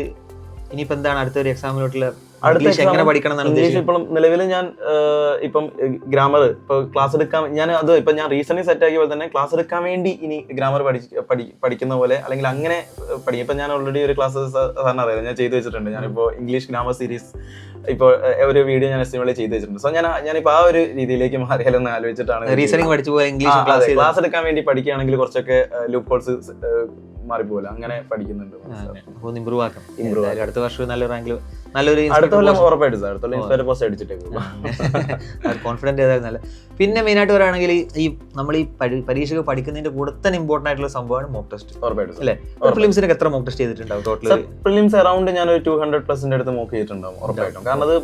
ഇനിയിപ്പോ എന്താണ് അടുത്ത ഒരു എക്സാമിലോട്ടുള്ള എങ്ങനെ പഠിക്കണം എന്നാണ് ഇംഗ്ലീഷ്? ഇപ്പം നിലവിൽ ഞാൻ ഇപ്പം ഗ്രാമർ ഇപ്പൊ ക്ലാസ് എടുക്കാൻ ഞാൻ റീസെന്റ് സെറ്റ് ആക്കിയ പോലെ തന്നെ ക്ലാസ് എടുക്കാൻ വേണ്ടി ഇനി ഗ്രാമർ പഠിക്കുന്ന പോലെ അല്ലെങ്കിൽ അങ്ങനെ പഠിക്കും. ഇപ്പൊ ഞാൻ ഓൾറെഡി ഒരു ക്ലാസ് സാറിന് അറിയാം ഞാൻ ചെയ്തു വെച്ചിട്ടുണ്ട്. ഞാനിപ്പോ ഇംഗ്ലീഷ് ഗ്രാമർ സീരീസ് ഇപ്പോൾ ഒരു വീഡിയോ ഞാൻ എസ്റ്റിമേറ്റ് ചെയ്ത് വെച്ചിട്ടുണ്ട്. സോ ഞാനിപ്പോ ആ ഒരു രീതിയിലേക്ക് മാറിയാലെന്ന് ആലോചിച്ചിട്ടാണ് റീസണിംഗ് പഠിച്ചു പോയാൽ ഇംഗ്ലീഷ് ക്ലാസ് എടുക്കാൻ വേണ്ടി പഠിക്കുകയാണെങ്കിൽ കുറച്ചൊക്കെ ലൂപ്പ് ഹോൾസ് മാറിപ്പോല അങ്ങനെ പഠിക്കുന്നുണ്ട്. ഇമ്പ്രൂവ് ആക്കാം. അടുത്ത വർഷം നല്ല റാങ്കിൽ നല്ലൊരു അടുത്ത കൊല്ലം ഉറപ്പായിട്ട് സാർ അടുത്ത ഇൻസ്പയർ പോസ്റ്റ് അടിച്ചിട്ടേ കോൺഫിഡന്റ് ഏതായിരുന്നല്ല. പിന്നെ മെയിൻ ആയിട്ട് പറയുകയാണെങ്കിൽ ഈ നമ്മൾ ഈ പരീക്ഷകൾ പഠിക്കുന്നതിന്റെ കൂടെ തന്നെ ഇമ്പോർട്ടന്റ് ആയിട്ടുള്ള സംഭവമാണ് മോക്ക് ടെസ്റ്റ്. ഉറപ്പായിട്ടും അല്ലേ? പ്രിലിംസിനൊക്കെ എത്ര മോക്ക് ടെസ്റ്റ് ചെയ്തിട്ടുണ്ടാവും ടോട്ടൽ? പ്രിലിംസ് അറൌണ്ട് ഞാൻ ഒരു 200+ അടുത്ത് മോക്ക് ചെയ്തിട്ടുണ്ടാവും ഉറപ്പായിട്ടും. കാരണം അത്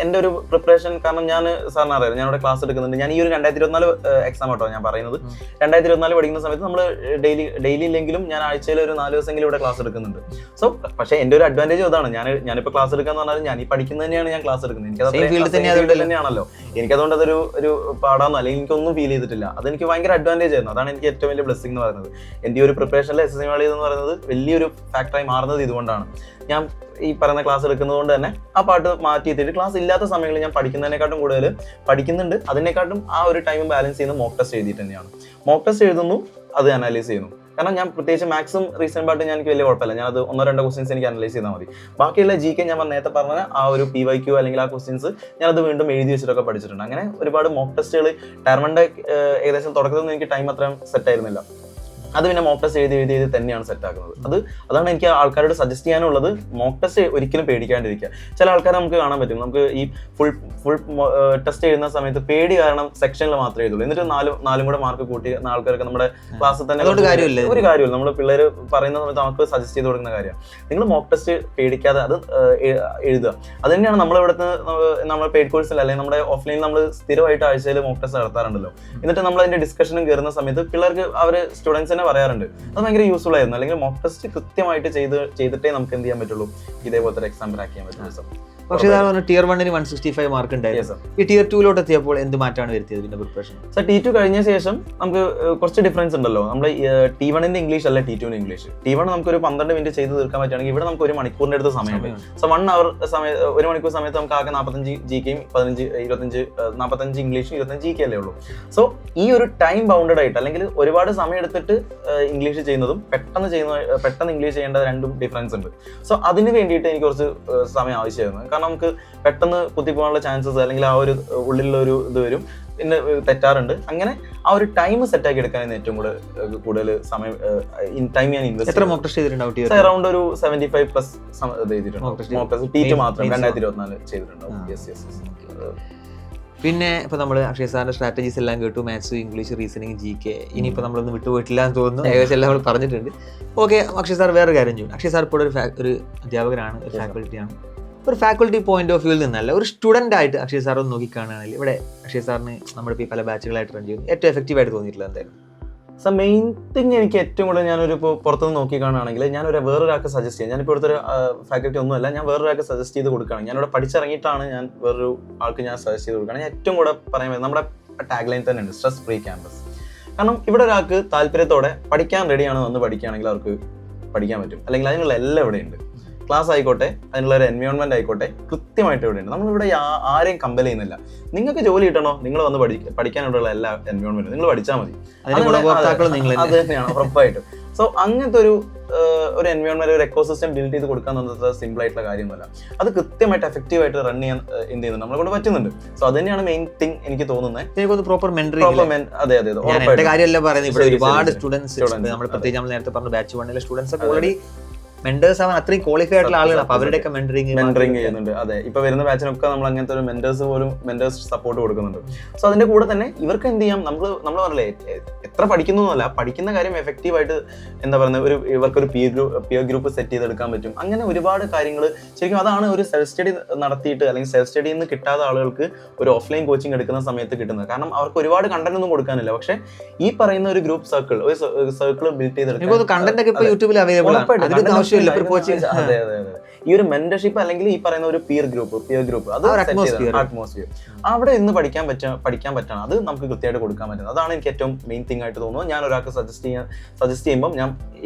എന്റെ ഒരു പ്രിപ്പറേഷൻ. കാരണം ഞാൻ സാറിന് അറിയാം ഞാൻ ഇവിടെ ക്ലാസ് എടുക്കുന്നുണ്ട്. ഞാൻ ഈ ഒരു 2024 എക്സാം ആട്ടോ ഞാൻ പറയുന്നത്. 2024 പഠിക്കുന്ന സമയത്ത് നമ്മൾ ഡെയിലി ഇല്ലെങ്കിലും ഞാൻ ആഴ്ചയിൽ ഒരു 4 ദിവസമെങ്കിലും ഇവിടെ ക്ലാസ് എടുക്കുന്നുണ്ട്. സോ പക്ഷേ എന്റെ ഒരു അഡ്വാൻറ്റേജ് അതാണ്. ഞാനിപ്പോ ക്ലാസ് എടുക്കാന്ന് പറഞ്ഞാൽ ഞാൻ ഈ പഠിക്കുന്നത് തന്നെയാണ് ഞാൻ ക്ലാസ് എടുക്കുന്നത്. എനിക്ക് തന്നെയാണല്ലോ. എനിക്കതുകൊണ്ട് അതൊരു പാടാന്നോ അല്ലെങ്കിൽ എനിക്കൊന്നും ഫീൽ ചെയ്തിട്ടില്ല. അതെനിക്ക് ഭയങ്കര അഡ്വാൻറ്റേജ് ആയിരുന്നു. അതാണ് എനിക്ക് ഏറ്റവും വലിയ ബ്ലെസ്സിംഗ് എന്ന് പറയുന്നത്. എന്റെ ഒരു പ്രിപ്പറേഷനിൽ SSC എന്ന് പറയുന്നത് വലിയൊരു ഫാക്ടറായി മാറുന്നത് ഇതുകൊണ്ടാണ്. ഞാൻ ഈ പറയുന്ന ക്ലാസ് എടുക്കുന്നത് കൊണ്ട് തന്നെ ആ പാട്ട് മാറ്റിയിട്ട് ക്ലാസ് ഇല്ലാത്ത സമയങ്ങളിൽ ഞാൻ പഠിക്കുന്നതിനെക്കാട്ടും കൂടുതൽ പഠിക്കുന്നുണ്ട്. അതിനെക്കാട്ടും ആ ഒരു ടൈം ബാലൻസ് ചെയ്യുന്നത് മോക്ക് ടെസ്റ്റ് എഴുതിയിട്ട് തന്നെയാണ്. മോക്ക് ടെസ്റ്റ് എഴുതുന്നു, അത് അനലൈസ് ചെയ്യുന്നു. കാരണം ഞാൻ പ്രത്യേകിച്ച് മാക്സും റീസെന്റ് പാട്ട് ഞാൻ എനിക്ക് വലിയ കുഴപ്പമില്ല. ഞാനത് 1-2 ക്വസ്റ്റ്യൻസ് എനിക്ക് അനലൈസ് ചെയ്താൽ മതി. ബാക്കിയുള്ള GK ഞാൻ നേരത്തെ പറഞ്ഞ ആ ഒരു PYQ അല്ലെങ്കിൽ ആ ക്വസ്റ്റ്യൻസ് ഞാനത് വീണ്ടും എഴുതി വെച്ചിട്ടൊക്കെ പഠിച്ചിട്ടുണ്ട്. അങ്ങനെ ഒരുപാട് മോക്ക് ടെസ്റ്റുകൾ ടയർ 1 ഏകദേശം തുടക്കത്തിൽ നിന്ന് എനിക്ക് ടൈം അത്രയും സെറ്റ് ആയിരുന്നില്ല. അത് പിന്നെ മോക്ക് ടെസ്റ്റ് എഴുതി തന്നെയാണ് സെറ്റ് ആക്കുന്നത്. അതാണ് എനിക്ക് ആൾക്കാരോട് സജസ്റ്റ് ചെയ്യാനുള്ളത്. മോക്ക് ടെസ്റ്റ് ഒരിക്കലും പേടിക്കാണ്ടിരിക്കുക. ചില ആൾക്കാരെ നമുക്ക് കാണാൻ പറ്റും. നമുക്ക് ഈ ഫുൾ ടെസ്റ്റ് എഴുതുന്ന സമയത്ത് പേടി കാരണം സെക്ഷനിൽ മാത്രമേ എഴുതുള്ളൂ. എന്നിട്ട് നാലും കൂടെ മാർക്ക് കൂട്ടി ആൾക്കാർക്ക് നമ്മുടെ ക്ലാസ്സിൽ തന്നെ ഒരു കാര്യമില്ല. നമ്മൾ പിള്ളേർ പറയുന്ന സമയത്ത് നമുക്ക് സജസ്റ്റ് ചെയ്ത് കൊടുക്കുന്ന കാര്യമാണ്. നിങ്ങൾ മോക്ക് ടെസ്റ്റ് പേടിക്കാതെ അത് എഴുതുക. അത് തന്നെയാണ് നമ്മുടെ പെയ്ഡ് കോഴ്സിൽ അല്ലെങ്കിൽ നമ്മുടെ ഓഫ്ലൈനിൽ നമ്മൾ സ്ഥിരമായിട്ട് ആഴ്ചയിൽ മോക്ക് ടെസ്റ്റ് നടത്താറുണ്ടല്ലോ. എന്നിട്ട് നമ്മൾ അതിന്റെ ഡിസ്കഷനും കയറുന്ന സമയത്ത് പിള്ളേർക്ക് സ്റ്റുഡൻസിനെ പറയാറുണ്ട്. അത് ഭയങ്കര യൂസ്ഫുൾ ആയിരുന്നു. അല്ലെങ്കിൽ മോക്ക് ടെസ്റ്റ് കൃത്യമായിട്ട് ചെയ്തിട്ടേ നമുക്ക് എന്ത് ചെയ്യാൻ പറ്റുള്ളൂ, ഇതേപോലത്തെ എക്സാം ക്രാക്ക് ചെയ്യാൻ പറ്റുള്ളൂ. പക്ഷേ ടിയർ 1-ന് 165 മാർക്ക് ഉണ്ടായിരുന്നു. ഈ ടിയർ 2-ലോട്ട് എത്തിയപ്പോൾ എന്ത് മാറ്റമാണ് വരുത്തിയത് ഇതിന്റെ പ്രിപ്പറേഷൻ? സർ T2 കഴിഞ്ഞ ശേഷം നമുക്ക് കുറച്ച് ഡിഫറൻസ് ഉണ്ടല്ലോ. നമ്മൾ T1-ന്റെ ഇംഗ്ലീഷ് അല്ല T2-ന്റെ ഇംഗ്ലീഷ്. T1 നമുക്ക് ഒരു 12 മിനിറ്റ് ചെയ്ത് തീർക്കാൻ പറ്റുകയാണെങ്കിൽ ഇവിടെ നമുക്ക് 1 മണിക്കൂറിന്റെ അടുത്ത് സമയമുണ്ട്. സോ 1 അവർ 1 മണിക്കൂർ സമയത്ത് നമുക്ക് ആകെ 45 GKയും 45 ഇംഗ്ലീഷും 25 GK അല്ലേ ഉള്ളൂ. സോ ഈ ഒരു ടൈം ബൗണ്ടഡ് ആയിട്ട് അല്ലെങ്കിൽ ഒരുപാട് സമയം എടുത്തിട്ട് ഇംഗ്ലീഷ് ചെയ്യുന്നതും പെട്ടെന്ന് ഇംഗ്ലീഷ് ചെയ്യേണ്ട രണ്ടും ഡിഫറൻസ് ഉണ്ട്. സോ അതിന് വേണ്ടിയിട്ട് എനിക്ക് കുറച്ച് സമയം ആവശ്യമായിരുന്നു. കാരണം നമുക്ക് പെട്ടെന്ന് കുത്തിപ്പോകാനുള്ള ചാൻസസ് അല്ലെങ്കിൽ ആ ഒരു ഉള്ളിലുള്ള ഒരു ഇത് വരും, പിന്നെ തെറ്റാറുണ്ട്. അങ്ങനെ ആ ഒരു ടൈം സെറ്റ് ആക്കി എടുക്കാൻ ഏറ്റവും കൂടുതൽ സമയം ടൈം ഞാൻ ഇൻവെസ്റ്റ് ചെയ്തിട്ടുണ്ട്. അറൗണ്ട് ഒരു 75+ ചെയ്തിട്ടുണ്ട്. T2 മാത്രം 2024 ചെയ്തിട്ടുണ്ടാവും. പിന്നെ ഇപ്പോൾ നമ്മൾ അക്ഷയ് സാറിൻ്റെ സ്ട്രാറ്റജീസ് എല്ലാം കേട്ടു, മാത്സ്, ഇംഗ്ലീഷ്, റീസണിങ്, GK. ഇനിയിപ്പോൾ നമ്മളൊന്നും വിട്ടുപോയിട്ടില്ല എന്ന് തോന്നുന്നു, ഏകദേശം എല്ലാം നമ്മൾ പറഞ്ഞിട്ടുണ്ട്. ഓക്കെ, അക്ഷയ് സാർ വേറെ കാര്യം ചെയ്യും. അക്ഷയ് സാർ ഇപ്പോൾ ഒരു അധ്യാപകനാണ്, ഒരു ഫാക്കൽറ്റിയാണ്. ഒരു ഫാക്കൽറ്റി പോയിന്റ് ഓഫ് വ്യൂവിൽ നിന്നല്ല, ഒരു സ്റ്റുഡൻ്റ് ആയിട്ട് അക്ഷയ് സാർ ഒന്ന് നോക്കിക്കാണുകയാണെങ്കിൽ ഇവിടെ അക്ഷയ് സാറിന് നമ്മളിപ്പോൾ ഈ പല ബാച്ചുകളായിട്ട് റൺ ചെയ്യുന്നു, ഏറ്റവും എഫക്റ്റീവായിട്ട് തോന്നിയിട്ടുള്ളത് എന്തായാലും? സോ മെയിൻ തിങ് എനിക്ക് ഏറ്റവും കൂടുതൽ ഞാനൊരു ഇപ്പോൾ പുറത്തുനിന്ന് നോക്കി കാണുകയാണെങ്കിൽ ഞാനൊരു വേറൊരാൾക്ക് സജസ്റ്റ് ചെയ്യാം. ഞാനിപ്പോൾ ഇവിടുത്തെ ഒരു ഫാക്കൽറ്റി ഒന്നുമല്ല, ഞാൻ വേറൊരാൾക്ക് സജസ്റ്റ് ചെയ്ത് കൊടുക്കുകയാണ്. ഞാനിവിടെ പഠിച്ചിറങ്ങിയിട്ടാണ് ഞാൻ വേറൊരു ആൾക്ക് ഞാൻ സജസ്റ്റ് ചെയ്ത് കൊടുക്കുകയാണ്. ഞാൻ ഏറ്റവും കൂടെ പറയാൻ നമ്മുടെ ടാഗ് ലൈൻ തന്നെ ഉണ്ട്, സ്ട്രെസ് ഫ്രീ ക്യാമ്പസ്. കാരണം ഇവിടെ ഒരാൾക്ക് താല്പര്യത്തോടെ പഠിക്കാൻ റെഡിയാണ് വന്ന് പഠിക്കുകയാണെങ്കിൽ അവർക്ക് പഠിക്കാൻ പറ്റും. അല്ലെങ്കിൽ അതിനുള്ള എല്ലാം ഇവിടെ ഉണ്ട്. ക്ലാസ് ആയിക്കോട്ടെ, അതിനുള്ള ഒരു എൻവയോൺമെന്റ് ആയിക്കോട്ടെ, കൃത്യമായിട്ട് ഇവിടെയുണ്ട്. നമ്മളിവിടെ ആരെയും കമ്പൽ ചെയ്യുന്നില്ല. നിങ്ങൾക്ക് ജോലി കിട്ടണോ, നിങ്ങൾ വന്ന് പഠിക്കാനുള്ള എല്ലാ എൻവയോൺമെന്റും നിങ്ങൾ പഠിച്ചാൽ മതി. അത് തന്നെയാണ് ഉറപ്പായിട്ടും. സോ അങ്ങനത്തെ ഒരു എൻവയോൺമെന്റ്, ഒരു എക്കോസിസ്റ്റം ബിൽഡ് ചെയ്ത് കൊടുക്കാൻ തന്നത് സിമ്പിൾ ആയിട്ടുള്ള കാര്യമൊന്നുമല്ല. അത് കൃത്യമായിട്ട് എഫക്റ്റീവായിട്ട് റൺ ചെയ്യാൻ എന്ത് ചെയ്യുന്നു നമ്മളെ കൊണ്ട് പറ്റുന്നുണ്ട്. സോ അത് തന്നെയാണ് മെയിൻ തിങ് എനിക്ക് തോന്നുന്നത്. പ്രോപ്പർ അതെ അതെ കാര്യമല്ല പറയുന്നത്. ഇവിടെ ഒരുപാട് സ്റ്റുഡൻസ് നമ്മൾ പ്രത്യേകിച്ച് നമ്മൾ നേരത്തെ പറഞ്ഞ ബാച്ച് 1 സ്റ്റുഡൻസ് ഒക്കെ ഓൾറെഡി മെന്റേഴ്സ് ആവാൻ അത്രയും ക്വാളിഫൈഡ് ആയിട്ടുള്ള ആളുകളാണ്. അപ്പൊ അവരുടെയൊക്കെ മെന്ററിങ് ചെയ്യുന്നുണ്ട്. അതെ, ഇപ്പൊ വരുന്ന ബാച്ചിനൊക്കെ നമ്മൾ അങ്ങനത്തെ ഒരു മെന്റേഴ്സ് സപ്പോർട്ട് കൊടുക്കുന്നുണ്ട്. സോ അതിന്റെ കൂടെ തന്നെ ഇവർക്ക് എന്ത് ചെയ്യാം, നമ്മൾ പറഞ്ഞില്ലേ എത്ര പഠിക്കുന്നു എന്നല്ല, പഠിക്കുന്ന കാര്യം എഫക്റ്റീവായിട്ട് എന്താ പറയുന്നത്, ഇവർക്കൊരു പിയർ ഗ്രൂപ്പ് സെറ്റ് ചെയ്തെടുക്കാൻ പറ്റും. അങ്ങനെ ഒരുപാട് കാര്യങ്ങൾ ശരിക്കും അതാണ് ഒരു സെൽഫ് സ്റ്റഡി നടത്തിയിട്ട് അല്ലെങ്കിൽ സെൽഫ് സ്റ്റഡിയിൽ നിന്ന് കിട്ടാത്ത ആളുകൾക്ക് ഒരു ഓഫ്ലൈൻ കോച്ചിങ് എടുക്കുന്ന സമയത്ത് കിട്ടുന്നത്. കാരണം അവർക്ക് ഒരുപാട് കണ്ടന്റ് ഒന്നും കൊടുക്കാനില്ല. പക്ഷെ ഈ പറയുന്ന ഒരു ഗ്രൂപ്പ് സർക്കിൾ ബിൽഡ് ചെയ്തെടുക്കാൻ കണ്ടന്റ് ഒക്കെ യൂട്യൂബിൽ അവൈലബിൾ ആണ്. അതെ അതെ അതെ. ഈ ഒരു മെന്റർഷിപ്പ് അല്ലെങ്കിൽ ഈ പറയുന്ന ഒരു പിയർ ഗ്രൂപ്പ് അത് അറ്റ്മോസ്ഫിയർ അവിടെ ഇന്ന് പഠിക്കാൻ പറ്റണം. അത് നമുക്ക് കൃത്യമായിട്ട് കൊടുക്കാൻ പറ്റുന്നത്. അതാണ് എനിക്ക് ഏറ്റവും മെയിൻ തിങ് ആയിട്ട് തോന്നുന്നത്. ഞാൻ ഒരാൾക്ക് സജസ്റ്റ് ചെയ്യുമ്പോൾ ഞാൻ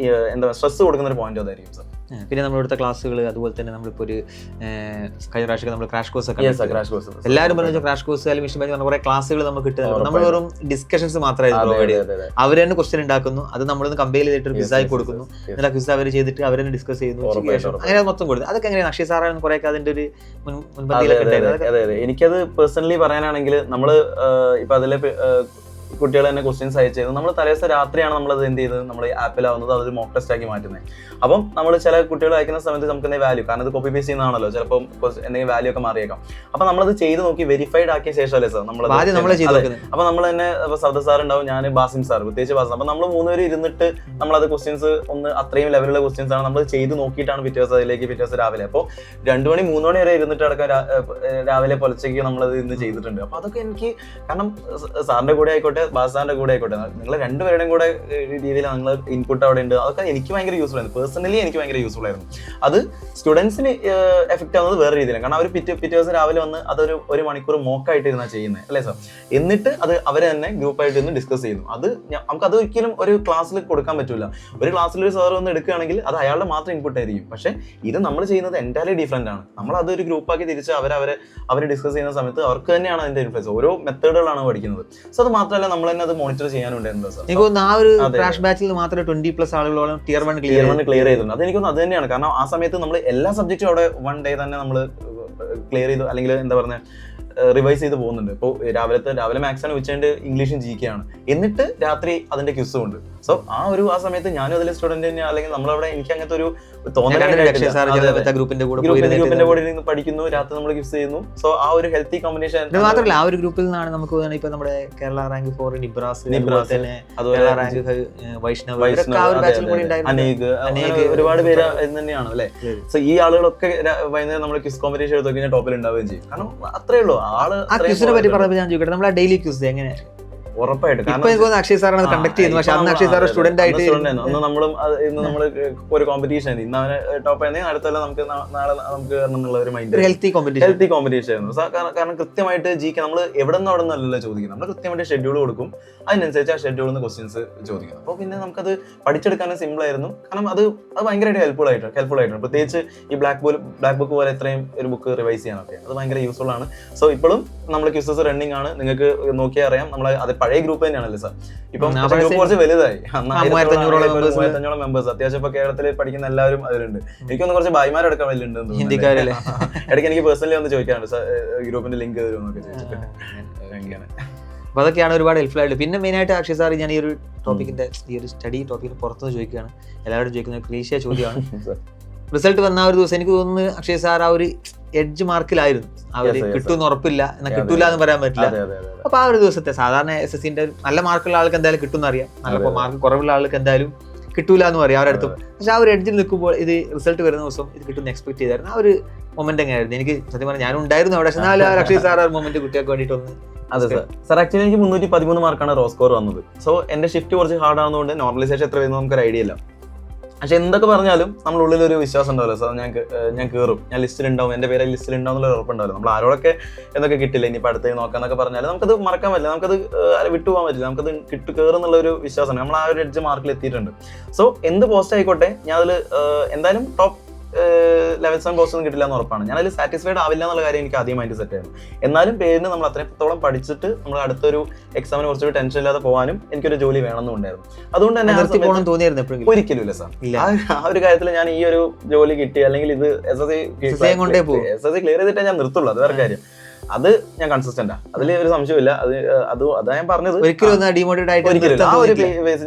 എന്താ സ്ട്രെസ് കൊടുക്കുന്ന ഒരു പോയിന്റ് അതായിരിക്കും സാർ. പിന്നെ നമ്മൾ ഇവിടുത്തെ ക്ലാസ്സുകൾ, അതുപോലെ തന്നെ നമ്മളിപ്പോൾ ഒരു കഴിഞ്ഞ പ്രാവശ്യം നമ്മൾ ക്രാഷ് കോഴ്സ് ഒക്കെ എല്ലാവരും പറഞ്ഞ ക്രാഷ് കോഴ്സ് അല്ലെങ്കിൽ മിഷൻ ബാച്ച് കുറെ ക്ലാസ്സുകൾ നമുക്ക് കിട്ടുന്നത്. നമ്മൾ വെറും ഡിസ്കഷൻസ് മാത്രമായിരുന്നു പ്രൊവൈഡ് ചെയ്യുന്നത്. അവർ തന്നെ ക്വസ്റ്റ്യൻ ഉണ്ടാക്കുന്നു, അത് നമ്മളൊന്ന് കമ്പയർ ചെയ്തിട്ട് ഒരു ക്വിസായി കൊടുക്കുന്നു. എന്നിട്ട് ക്വിസ് അവർ ചെയ്തിട്ട് അവർ തന്നെ ഡിസ്കസ് ചെയ്യുന്നു, അങ്ങനെ മൊത്തം കൊടുത്തു. അതൊക്കെ എങ്ങനെയാണ് അക്ഷയ് സാറാണ് കുറെ അതിന്റെ ഒരു മുൻപന്തിയിലൊക്കെ ഉണ്ടായിരുന്നത്? അതെ അതെ. എനിക്കത് പേഴ്സണലി പറയാനാണെങ്കിൽ നമ്മള് ഇപ്പൊ അതിലെ കുട്ടികൾ തന്നെ ക്വസ്റ്റ്യൻസ് അയച്ചു. നമ്മൾ തലേദിവസം രാത്രിയാണ് നമ്മളത് എന്ത് ചെയ്തത്, നമ്മൾ ആപ്പിലാവുന്നത് അതൊരു മോക്ക് ടെസ്റ്റ് ആക്കി മാറ്റുന്നത്. അപ്പം നമ്മൾ ചില കുട്ടികൾ അയക്കുന്ന സമയത്ത് നമുക്ക് എന്തെങ്കിലും വാല്യൂ, കാരണം ഇത് കോപ്പി പേസ്റ്റ് ചെയ്യുന്നതാണല്ലോ, ചിലപ്പോൾ എന്തെങ്കിലും വാല്യൂ ഒക്കെ മാറിയേക്കാം. അപ്പൊ നമ്മളത് ചെയ്ത് നോക്കി വെരിഫൈഡ് ആക്കിയ ശേഷമല്ലേ സാർ നമ്മൾ. അപ്പൊ നമ്മൾ തന്നെ സൗദ സാർ ഉണ്ടാവും, ഞാൻ ബാസിം സാർ, പ്രത്യേകിച്ച് ബാസിം. അപ്പൊ നമ്മൾ 3 പേര് ഇരുന്നിട്ട് നമ്മളത് ക്വസ്റ്റ്യൻസ് ഒന്ന് അത്രയും ലെവലുള്ള ക്വസ്റ്റ്യൻസ് ആണ് നമ്മൾ ചെയ്ത് നോക്കിയിട്ടാണ് പിറ്റേ ദിവസം രാവിലെ. അപ്പോൾ 2 മണി 3 മണി വരെ ഇരുന്നിട്ട് അടക്കം രാവിലെ പുലച്ചയ്ക്ക് നമ്മളത് ഇന്ന് ചെയ്തിട്ടുണ്ട്. അപ്പൊ അതൊക്കെ എനിക്ക്, കാരണം സാറിന്റെ കൂടെ ആയിക്കോട്ടെ ബാസാറിന്റെ കൂടെ ആയിക്കോട്ടെ, നിങ്ങൾ രണ്ടുപേരുടെയും കൂടെ രീതിയിൽ നിങ്ങൾ ഇൻപുട്ട് അവിടെ ഉണ്ട്. അതൊക്കെ എനിക്ക് ഭയങ്കര യൂസ്ഫുൾ ആയിരുന്നു. പേഴ്സണലി എനിക്ക് ഭയങ്കര യൂസ്ഫുൾ ആയിരുന്നു. അത് സ്റ്റുഡൻസിന് എഫക്ട് ആവുന്നത് വേറെ രീതിയിലാണ്. കാരണം അവർ പിറ്റേ ദിവസം രാവിലെ വന്ന് അതൊരു 1 മണിക്കൂർ മോക്കായിട്ട് ഇരുന്നാണ് ചെയ്യുന്നത്, അല്ലേ സാർ? എന്നിട്ട് അത് അവരെ തന്നെ ഗ്രൂപ്പായിട്ട് ഇരുന്ന് ഡിസ്കസ് ചെയ്യുന്നു. അത് നമുക്ക് അത് ഒരിക്കലും ഒരു ക്ലാസ്സിൽ കൊടുക്കാൻ പറ്റില്ല. ഒരു ക്ലാസ്സിൽ ഒരു സാർ വന്ന് എടുക്കുകയാണെങ്കിൽ അത് അയാളുടെ മാത്രം ഇൻപുട്ട് ആയിരിക്കും. പക്ഷെ ഇത് നമ്മൾ ചെയ്യുന്നത് എൻറ്റയർലി ഡിഫറെന്റ് ആണ്. നമ്മൾ അതൊരു ഗ്രൂപ്പാക്കി തിരിച്ച് അവരെ ഡിസ്കസ് ചെയ്യുന്ന സമയത്ത് അവർക്ക് തന്നെയാണ് അതിന്റെ ഇൻഫ്ലുവൻസ്. ഓരോ മെത്തേഡുകളാണ് പഠിക്കുന്നത്. സോ അത് മാത്രമല്ല നമ്മൾ തന്നെ അത് മോണിറ്റർ ചെയ്യാനുണ്ടായിരുന്നു സാർ. ആ ഒരു ക്രാഷ് ബാച്ചിൽ മാത്രമേ 20+ ആളുകളോളം ടിയർ 1 ക്ലിയർ ചെയ്തിട്ടുണ്ട്. അത് എനിക്കൊന്നും അത് തന്നെയാണ്. കാരണം ആ സമയത്ത് നമ്മൾ എല്ലാ സബ്ജക്റ്റും അവിടെ 1 ഡേ തന്നെ നമ്മൾ ക്ലിയർ ചെയ്തു, അല്ലെങ്കിൽ എന്താ പറയുക റിവൈസ് ചെയ്ത് പോകുന്നുണ്ട്. ഇപ്പോൾ രാവിലെ മാത്സ് ആണ്, ഉച്ചയുണ്ട് ഇംഗ്ലീഷും GK ആണ്, എന്നിട്ട് രാത്രി അതിന്റെ ക്വിസും ഉണ്ട്. സോ ആ സമയത്ത് ഞാനും അതിലെ സ്റ്റുഡന്റ് തന്നെ, അല്ലെങ്കിൽ നമ്മളവിടെ എനിക്ക് അങ്ങനത്തെ ഒരു ഗ്രൂപ്പിന്റെ കൂടെ ഇരുന്ന് പഠിക്കുന്നു, രാത്രി നമ്മൾ ക്വിസ് ചെയ്യുന്നു. സോ ആ ഒരു ഹെൽത്തി കോമ്പിനേഷൻ മാത്രമല്ല, ആ ഒരു ഗ്രൂപ്പിൽ നിന്നാണ് നമുക്ക് ഇപ്പൊ നമ്മുടെ കേരള റാങ്ക് 4 നിബ്രാസ്, അനേക് ഒരുപാട് പേര് തന്നെയാണ് അല്ലെ. സോ ഈ ആളുകളൊക്കെ വൈകുന്നേരം നമ്മൾ ക്വിസ് കോമ്പറ്റീഷൻ എടുത്തു കഴിഞ്ഞാൽ ടോപ്പിൽ ഉണ്ടാവുകയും ചെയ്യും. കാരണം അത്രേ ഉള്ളൂ. പറ്റി പറഞ്ഞപ്പോൾ ഞാൻ ചോദിക്കട്ടെ, നമ്മളെ ഡെയിലി ക്വിസ് എങ്ങനെ? ഉറപ്പായിട്ടും അക്ഷയ് സാറാണ് കണ്ടക്ട് ചെയ്യുന്നത്. പക്ഷെ അന്ന് അക്ഷയ് സാർ സ്റ്റുഡന്റ് ആയിട്ട് അന്ന് നമ്മൾ ഒരു കോമ്പറ്റീഷൻ ആയിരുന്നു. ഇന്ന് അവന് ടോപ്പ് ആയിരുന്നെങ്കിൽ അടുത്തല്ല നമുക്ക് നാളെ നമുക്ക് എന്നുള്ള ഒരു മൈൻഡ്, ഹെൽത്തി കോമ്പറ്റീഷൻ ആയിരുന്നു. കാരണം കൃത്യമായിട്ട് GK നമ്മൾ എവിടെ നിന്നല്ല ചോദിക്കുന്നത്. നമ്മൾ കൃത്യമായിട്ട് ഷെഡ്യൂൾ കൊടുക്കും, അതിനനുസരിച്ച് ആ ഷെഡ്യൂളിൽ നിന്ന് ക്വസ്റ്റ്യൻസ് ചോദിക്കണം. അപ്പോൾ പിന്നെ നമുക്കത് പഠിച്ചെടുക്കാനും സിമ്പിൾ ആയിരുന്നു. കാരണം അത് ഭയങ്കരമായിട്ട് ഹെൽപ്ഫുൾ ആയിട്ടുണ്ട്. പ്രത്യേകിച്ച് ഈ ബ്ലാക്ക് ബുക്ക് പോലെ ഇത്രയും ഒരു ബുക്ക് റിവൈസ് ചെയ്യാനൊക്കെ അത് ഭയങ്കര യൂസ്ഫുൾ ആണ്. സോ ഇപ്പോഴും നമ്മൾ ക്വിസസ് റണ്ണിങ് ആണ്. നിങ്ങൾക്ക് നോക്കിയാൽ അറിയാം, നമ്മൾ അത് പഴയ ഗ്രൂപ്പ് തന്നെയാണല്ലേ സാർ. ഇപ്പം ഗ്രൂപ്പ് കുറച്ച് വലുതായി, 1500 മെമ്പേഴ്സ്. അത്യാവശ്യം ഇപ്പൊ കേരളത്തിൽ പഠിക്കുന്ന എല്ലാവരും അതിലുണ്ട്. എനിക്കൊന്ന് കുറച്ച് ഭായിമാരടക്കം വലിയുണ്ട്. ഇടയ്ക്ക് എനിക്ക് പേഴ്സണലി ഒന്ന് ചോദിക്കാറുണ്ട്, സാർ ഗ്രൂപ്പിന്റെ ലിങ്ക് തരുമെന്നൊക്കെ ചോദിച്ചിട്ട്. അപ്പൊ അതൊക്കെയാണ് ഒരുപാട് ഹെൽപ്ഫുൾ ആയിട്ട്. പിന്നെ മെയിനായിട്ട് അക്ഷയ് സാർ, ഞാൻ ഈ ഒരു ടോപ്പിക്കിന്റെ ഈ ഒരു സ്റ്റഡി ടോപ്പിക്കിന് പുറത്തുനിന്ന് ചോദിക്കുകയാണ്, എല്ലാവരും ചോദിക്കുന്ന ക്ലീശ ചോദ്യമാണ്. റിസൾട്ട് വന്ന ഒരു ദിവസം എനിക്ക് തോന്നുന്നു അക്ഷയ് സാർ ആ ഒരു എഡ്ജ് മാർക്കിലായിരുന്നു. അവർ Yes, yes, കിട്ടുമെന്ന് ഉറപ്പില്ല, എന്നാൽ കിട്ടൂല എന്ന് പറയാൻ പറ്റില്ല. അപ്പൊ ആ ഒരു ദിവസത്തെ സാധാരണ SSCന്റെ നല്ല മാർക്കുള്ള ആൾക്ക് എന്തായാലും കിട്ടുമെന്ന് അറിയാം, നല്ല മാർക്ക് കുറവുള്ള ആൾക്ക് എന്തായാലും കിട്ടൂല എന്ന് പറയാം അവരുടെ അടുത്തും. പക്ഷെ ആ ഒരു എഡ്ജിൽ നിൽക്കുമ്പോൾ ഇത് റിസൾട്ട് വരുന്ന ദിവസം ഇത് കിട്ടുമെന്ന് എക്സ്പെക്ട് ചെയ്തായിരുന്നു. ആ ഒരു മൊമെന്റ് എങ്ങനെയായിരുന്നു? എനിക്ക് സത്യം പറഞ്ഞാൽ ഞാൻ ഉണ്ടായിരുന്നു അവിടെ, പക്ഷെ എന്നാലും അക്ഷയ് സാർ ആ മൊമെന്റ് കുട്ടികൾക്ക് വേണ്ടിയിട്ടൊന്ന്. അതെ സാർ ആക്ച്വലി എനിക്ക് 313 മാർക്കാണ് റോ സ്കോർ വന്നത്. സോ എന്റെ ഷിഫ്റ്റ് കുറച്ച് ഹാർഡ് ആവുന്നതുകൊണ്ട് നോർമലൈസേഷൻ എത്ര വരുന്നത് നമുക്കൊരു ഐഡിയ ഇല്ല. പക്ഷെ എന്തൊക്കെ പറഞ്ഞാലും നമ്മുടെ ഉള്ളിലൊരു വിശ്വാസം ഉണ്ടാവില്ല സാർ, ഞാൻ കയറും, ഞാൻ ലിസ്റ്റിലുണ്ടാവും, എൻ്റെ പേര് ലിസ്റ്റിലുണ്ടാവും എന്നുള്ള ഉറപ്പുണ്ടാവില്ല. നമ്മൾ ആരോടൊക്കെ എന്തൊക്കെ കിട്ടില്ല, ഇനിയിപ്പോൾ അടുത്ത് നോക്കാന്നൊക്കെ പറഞ്ഞാൽ നമുക്കത് മറക്കാൻ പറ്റില്ല, നമുക്കത് വിട്ടുപോകാൻ പറ്റില്ല, നമുക്കത് കയറുന്നുള്ള ഒരു വിശ്വാസമാണ്. നമ്മൾ ആ ഒരു എഡ്ജ് മാർക്കിൽ എത്തിയിട്ടുണ്ട്. സോ എന്ത് പോസ്റ്റ് ആയിക്കോട്ടെ ഞാൻ അതിൽ എന്തായാലും ടോപ്പ് ലെവൽ 7 പോസ്റ്റ് ഒന്നും കിട്ടില്ല എന്ന് ഉറപ്പാണ്. ഞാൻ അതിൽ സാറ്റിസ്ഫൈഡ് ആവില്ല എന്നുള്ള കാര്യം എനിക്ക് ആദ്യം മൈൻഡ് സെറ്റ് ആയിരുന്നു. എന്നാലും പേരിന് നമ്മൾ അത്രത്തോളം പഠിച്ചിട്ട് നമ്മൾ അടുത്തൊരു എക്സാമിന് കുറച്ചൊരു ടെൻഷൻ ഇല്ലാതെ പോകാനും എനിക്കൊരു ജോലി വേണമെന്നുണ്ടായിരുന്നു. അതുകൊണ്ട് തന്നെ ഒരിക്കലും ഇല്ല സാർ. ആ ഒരു കാര്യത്തിൽ ഞാൻ ഈ ഒരു ജോലി കിട്ടി അല്ലെങ്കിൽ ഇത് SSC ക്ലിയർ ചെയ്തിട്ടേ ഞാൻ നിർത്തുള്ളൂ, അത് വേറെ കാര്യം. അത് ഞാൻ കൺസിസ്റ്റന്റാ, അതിൽ ഒരു സംശയമില്ല. അതാ ഞാൻ പറഞ്ഞത്,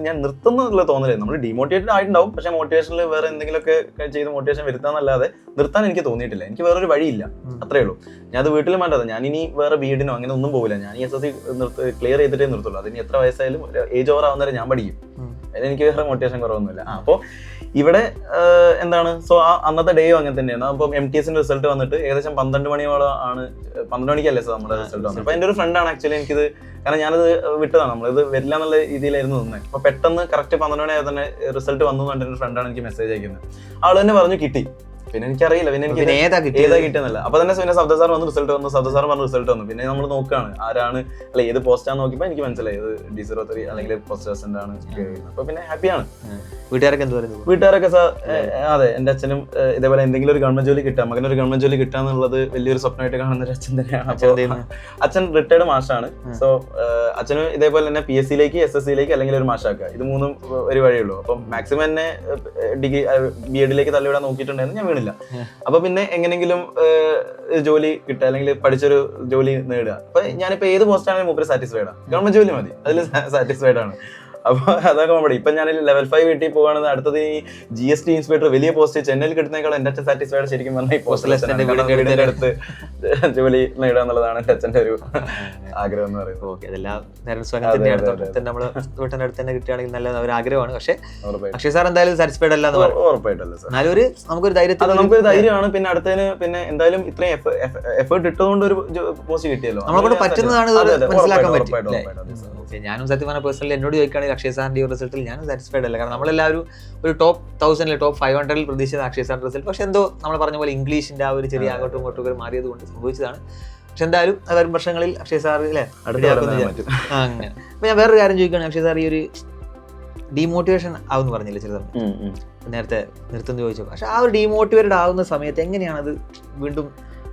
ഞാൻ നിർത്തുന്നുള്ള തോന്നലേ. നമ്മൾ ഡിമോട്ടിവേറ്റഡ് ആയിട്ടുണ്ടാവും, പക്ഷെ മോട്ടിവേഷനിൽ വേറെ എന്തെങ്കിലുമൊക്കെ ചെയ്ത് മോട്ടിവേഷൻ വരുത്താന്നല്ലാതെ നിർത്താൻ എനിക്ക് തോന്നിയിട്ടില്ല. എനിക്ക് വേറൊരു വഴിയില്ല, അത്രേ ഉള്ളൂ. ഞാൻ അത് വീട്ടിലും വേണ്ടത്, ഞാൻ ഇനി വേറെ ബീഡിനോ അങ്ങനെ ഒന്നും പോകില്ല. ഞാൻ ഈ SSC ക്ലിയർ ചെയ്തിട്ടേ നിർത്തുള്ളൂ. അതിന് എത്ര വയസ്സായാലും ഏജ് ഓവർ ആവുന്നവരെ ഞാൻ പഠിക്കും. അതിനെനിക്ക് വേറെ മോട്ടിവേഷൻ കുറവൊന്നുമില്ല. അപ്പോൾ ഇവിടെ എന്താണ്, സോ അന്നത്തെ ഡേയും അങ്ങനെ തന്നെയാണ്. അപ്പം MTSന്റെ റിസൾട്ട് വന്നിട്ട് ഏകദേശം 12 മണിയോളം ആണ്, 12 മണിക്കല്ലേ സാർ നമ്മുടെ റിസൾട്ട് വന്നത്. അപ്പൊ എൻ്റെ ഒരു ഫ്രണ്ടാണ് ആക്ച്വലി എനിക്കിത്, കാരണം ഞാനത് വിട്ടതാണ്, നമ്മളിത് വരില്ല എന്നുള്ള രീതിയിലായിരുന്നു നിന്നത്. അപ്പൊ പെട്ടെന്ന് കറക്റ്റ് 12 മണിയായ തന്നെ റിസൾട്ട് വന്നു എന്ന് പറഞ്ഞിട്ട് ഒരു ഫ്രണ്ടാണ് എനിക്ക് മെസ്സേജ് അയക്കുന്നത്. ആൾ തന്നെ പറഞ്ഞു കിട്ടി. പിന്നെ എനിക്കറിയില്ല, പിന്നെ എനിക്ക് ഏതാ കിട്ടിയെന്നല്ല. അപ്പൊ തന്നെ പിന്നെ സബ്ദ സാർ വന്ന് റിസൾട്ട് വന്നു, സബ്ദ സാർ പറഞ്ഞ റിസൾട്ട് വന്നു. പിന്നെ നമ്മൾ നോക്കുകയാണ് ആരാണ്, അല്ല ഏത് പോസ്റ്റാന്ന് നോക്കിയപ്പോ എനിക്ക് മനസ്സിലായി ഇത് D03 അല്ലെങ്കിൽ പോസ്റ്റ് അസിസ്റ്റന്റ് ആണ്. അപ്പൊ പിന്നെ ഹാപ്പിയാണ്. വീട്ടുകാരൊക്കെ എന്ത് പറയുന്നു? വീട്ടുകാരൊക്കെ സാർ അതെ, എന്റെ അച്ഛനും ഇതേപോലെ എന്തെങ്കിലും ഒരു ഗവൺമെന്റ് ജോലി കിട്ടാം, മകനൊരു ഗവൺമെന്റ് ജോലി കിട്ടാന്നുള്ളത് വലിയൊരു സ്വപ്നമായിട്ട് കാണുന്ന ഒരു അച്ഛൻ തന്നെയാണ്. അച്ഛൻ റിട്ടയർഡ് മാഷാണ്. സോ അച്ഛനും ഇതേപോലെ തന്നെ PSCയിലേക്ക് SSCയിലേക്ക് അല്ലെങ്കിൽ ഒരു മാഷാക്കുക, ഇത് മൂന്നും ഒരു വഴിയുള്ളൂ. അപ്പം മാക്സിമം എന്നെ ഡിഗ്രി BEdലേക്ക് തള്ളിവിടാൻ നോക്കിയിട്ടുണ്ടായിരുന്നു, ഞാൻ വീണില്ല. അപ്പൊ പിന്നെ എങ്ങനെങ്കിലും ജോലി കിട്ടുക അല്ലെങ്കിൽ പഠിച്ചൊരു ജോലി നേടുക. അപ്പൊ ഞാനിപ്പോ ഏത് പോസ്റ്റ് ആണെങ്കിലും മൂപ്പര് സാറ്റിസ്ഫൈഡ് ആണ്, ഗവൺമെന്റ് ജോലി മതി, അതിൽ സാറ്റിസ്ഫൈഡ് ആണ്. അപ്പൊ അതൊക്കെ നമ്മുടെ ഇപ്പൊ ഞാൻ ലെവൽ 5 വീട്ടിൽ പോകുകയാണെന്ന് അടുത്തത് ഈ GST ഇൻസ്പെക്ടർ വലിയ പോസ്റ്റ് ചെന്നൈയിൽ കിട്ടുന്നേക്കാൾ എന്റെ അച്ഛൻ സാറ്റിസ്ഫൈഡ് ശരിക്കും പറഞ്ഞാൽ ഈ പോസ്റ്റൽ വീടിന്റെ അടുത്ത് ജോലി നേടുക എന്നുള്ളതാണ് എന്റെ അച്ഛൻ്റെ ഒരു ആഗ്രഹം എന്ന് പറയുന്നത്. നമ്മള് വീട്ടിന്റെ അടുത്ത് തന്നെ കിട്ടുകയാണെങ്കിൽ നല്ല ഒരു ആഗ്രഹമാണ്. പക്ഷേ അക്ഷയ് സാർ എന്തായാലും സാറ്റിസ്ഫൈഡ് അല്ല എന്ന് പറയും. ഉറപ്പായിട്ടല്ല സാർ, നമുക്കൊരു ധൈര്യമാണ്. പിന്നെ അടുത്തതിന് പിന്നെ എന്തായാലും ഇത്രയും എഫേർട്ട് ഇട്ടതുകൊണ്ട് ഒരു പോസ്റ്റ് കിട്ടിയല്ലോ, നമ്മളെ പറ്റുന്നതാണ് മനസ്സിലാക്കാൻ പറ്റും. ഞാനും സത്യം പറഞ്ഞ പേഴ്സണലി എന്നോട് ചോദിക്കുകയാണെങ്കിൽ അക്ഷയ് സാറിന്റെ റിസൾട്ടിൽ ഞാനും സാറ്റിസ്ഫൈഡ് അല്ല. കാരണം നമ്മളെല്ലാവരും ഒരു ടോപ്പ് 1000 ടോപ്പ് 500 പ്രതീക്ഷിച്ചത് അക്ഷയ് സാറിന്റെ റിസൾട്ട്. പക്ഷെ എന്തോ നമ്മൾ പറഞ്ഞ പോലെ ഇംഗ്ലീഷിന്റെ ആ ഒരു ചെറിയ അങ്ങോട്ടും ഇങ്ങോട്ടും മാറിയത് കൊണ്ട് സംഭവിച്ചതാണ്. പക്ഷെ എന്തായാലും വരും വർഷങ്ങളിൽ അക്ഷയ് സാർ അല്ലേ അങ്ങനെ. അപ്പൊ ഞാൻ വേറൊരു കാര്യം ചോദിക്കുകയാണ്, അക്ഷയ് സാർ ഈ ഒരു ഡീമോട്ടിവേഷൻ ആവുമെന്ന് പറഞ്ഞില്ലേ ചില സമയം, നേരത്തെ നിർത്തുന്നു ചോദിച്ചു. പക്ഷെ ആ ഒരു ഡീമോട്ടിവേറ്റഡ് ആവുന്ന സമയത്ത് എങ്ങനെയാണ് അത് വീണ്ടും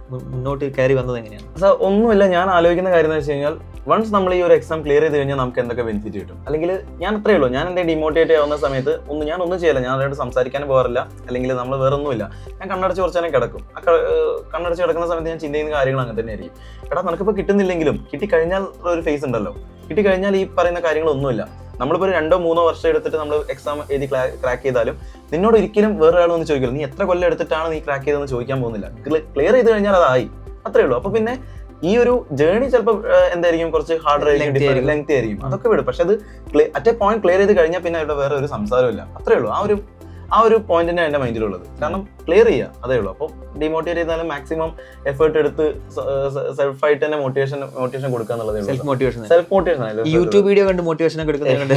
മുന്നോട്ട് കയറി വന്നത്? എങ്ങനെയാണ് സാർ? ഒന്നുമില്ല, ഞാൻ ആലോചിക്കുന്ന കാര്യം എന്ന് വെച്ച് കഴിഞ്ഞാൽ വൺസ് നമ്മൾ ഈ ഒരു എക്സാം ക്ലിയർ ചെയ്ത് കഴിഞ്ഞാൽ നമുക്ക് എന്തൊക്കെ ബെനിഫിറ്റ് കിട്ടും. അല്ലെങ്കിൽ ഞാൻ അത്രയേ ഉള്ളൂ, ഞാൻ എൻ്റെ ഡിമോട്ടിവേറ്റ് ആവുന്ന സമയത്ത് ഞാൻ ഒന്നും ചെയ്യില്ല, ഞാൻ അവരോട് സംസാരിക്കാനും പോകാറില്ല, അല്ലെങ്കിൽ നമ്മൾ വേറെ ഒന്നുമില്ല, ഞാൻ കണ്ണടച്ച് കുറച്ചാലും കിടക്കും. കണ്ണടച്ച് കിടക്കുന്ന സമയത്ത് ഞാൻ ചിന്തിക്കുന്ന കാര്യങ്ങൾ അങ്ങനെ തന്നെ ആയിരിക്കും. എടാ നിനക്കിപ്പോൾ കിട്ടുന്നില്ലെങ്കിലും കിട്ടിക്കഴിഞ്ഞാൽ ഒരു ഫേസ് ഉണ്ടല്ലോ, കിട്ടിക്കഴിഞ്ഞാൽ ഈ പറയുന്ന കാര്യങ്ങളൊന്നുമില്ല. നമ്മളിപ്പോൾ 2-3 വർഷം എടുത്തിട്ട് നമ്മൾ എക്സാം എഴുതി ക്രാക്ക് ചെയ്താലും നിന്നോട് ഒരിക്കലും വേറെ ആളൊന്നും ചോദിക്കില്ല നീ എത്ര കൊല്ലം എടുത്തിട്ടാണ് നീ ക്രാക്ക് ചെയ്തതെന്ന് ചോദിക്കാൻ പോകുന്നില്ല. ക്ലിയർ ചെയ്ത് കഴിഞ്ഞാൽ അതായി, അത്രേ ഉള്ളൂ. അപ്പൊ പിന്നെ ഈ ഒരു ജേർണി ചിലപ്പോൾ എന്തായിരിക്കും, കുറച്ച് ഹാർഡർ ആയിരിക്കും, ലെങ്തി ആയിരിക്കും, അതൊക്കെ വിടും. പക്ഷെ അത് അറ്റ് എ പോയിന്റ് ക്ലിയർ ചെയ്ത് കഴിഞ്ഞാൽ പിന്നെ അവിടെ വേറെ ഒരു സംസാരമില്ല, അത്രേ ഉള്ളൂ. ആ ഒരു പോയിന്റ് തന്നെ എൻ്റെ മൈൻഡിലുള്ളത്. കാരണം ക്ലിയർ ചെയ്യുക, അതേ ഉള്ളൂ. അപ്പോൾ ഡിമോട്ടിവേറ്റ് ചെയ്താലും മാക്സിമം എഫേർട്ട് എടുത്ത് സെൽഫായിട്ട് തന്നെ മോട്ടിവേഷൻ കൊടുക്കുക എന്നുള്ളതേ ഉള്ളൂ. സെൽഫ് മോട്ടിവേഷൻ യൂട്യൂബ് വീഡിയോ കണ്ട് മോട്ടിവേഷൻ എടുക്കുന്നുണ്ട്.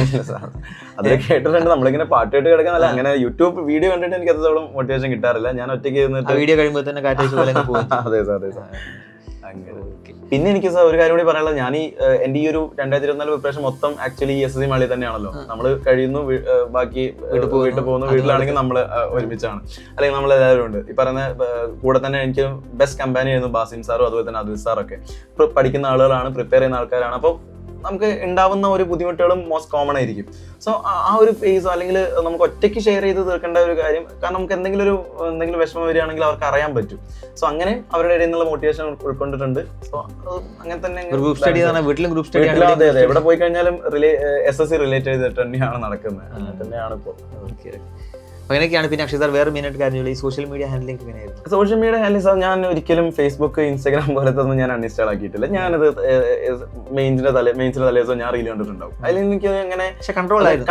അത് കേട്ടിട്ടുണ്ട്, നമ്മളിങ്ങനെ പാട്ടായിട്ട് കിടക്കാനല്ല, അങ്ങനെ യൂട്യൂബ് വീഡിയോ കണ്ടിട്ട് എനിക്ക് അത്രത്തോളം മോട്ടിവേഷൻ കിട്ടാറില്ല. ഞാൻ ഒറ്റയ്ക്ക് വീഡിയോ കഴിയുമ്പോൾ തന്നെ അതെ സാർ, അതെ സാർ. പിന്നെ എനിക്ക് ഒരു കാര്യം കൂടി പറയാനുള്ളത്, ഞാൻ എന്റെ ഈ ഒരു 2024 പ്രിപ്പറേഷൻ മൊത്തം ആക്ച്വലി SSC മാളി തന്നെയാണല്ലോ. നമ്മൾ കഴിയുന്നു, ബാക്കി വീട്ടിൽ പോകുന്നു, വീട്ടിലാണെങ്കിൽ നമ്മൾ ഒരുമിച്ചാണ്, അല്ലെങ്കിൽ നമ്മൾ എല്ലാവരും ഉണ്ട്. ഈ പറയുന്ന കൂടെ തന്നെ എനിക്ക് ബെസ്റ്റ് കമ്പാനി ആയിരുന്നു ബാസിം സാറും അതുപോലെ തന്നെ അതുൽ സാറൊക്കെ. പഠിക്കുന്ന ആളുകളാണ്, പ്രിപ്പയർ ചെയ്യുന്ന ആൾക്കാരാണ്. അപ്പോൾ നമുക്ക് ഉണ്ടാവുന്ന ഒരു ബുദ്ധിമുട്ടുകളും മോസ്റ്റ് കോമൺ ആയിരിക്കും. സോ ആ ഒരു ഫേസോ അല്ലെങ്കിൽ നമുക്ക് ഒറ്റയ്ക്ക് ഷെയർ ചെയ്ത് തീർക്കേണ്ട ഒരു കാര്യം, കാരണം നമുക്ക് എന്തെങ്കിലും വിഷമം വരികയാണെങ്കിൽ അവർക്ക് അറിയാൻ പറ്റും. സോ അങ്ങനെ അവരുടെ ഇടയിൽ നിന്നുള്ള മോട്ടിവേഷൻ ഉൾക്കൊണ്ടിട്ടുണ്ട്. സോ അങ്ങനെ തന്നെ അതെ, എവിടെ പോയി കഴിഞ്ഞാലും SSC റിലേറ്റ് ചെയ്തിട്ട് തന്നെയാണ് നടക്കുന്നത്. അങ്ങനെ തന്നെയാണ് ഇപ്പോൾ. അങ്ങനെയൊക്കെയാണ്. പിന്നെ അക്ഷയ് സാർ വേറെ മെയിനായിട്ട് കാര്യം ഈ സോഷ്യൽ മീഡിയ ഹാൻഡ്ലിംഗ് എങ്ങനെയായിരുന്നു? സോഷ്യൽ മീഡിയ ഹാൻഡിൽ സാർ ഞാൻ ഒരിക്കലും ഫേസ്ബുക്ക് ഇൻസ്റ്റാഗ്രാം പോലത്തെ ഒന്നും ഞാൻ അൺഇൻസ്റ്റാൾ ആക്കിയിട്ടില്ല. ഞാനത് മെയിൻസിന്റെ തലേദിവസം ഞാൻ റീൽ കണ്ടിട്ടുണ്ടാവും. അതിൽ എനിക്ക് അങ്ങനെ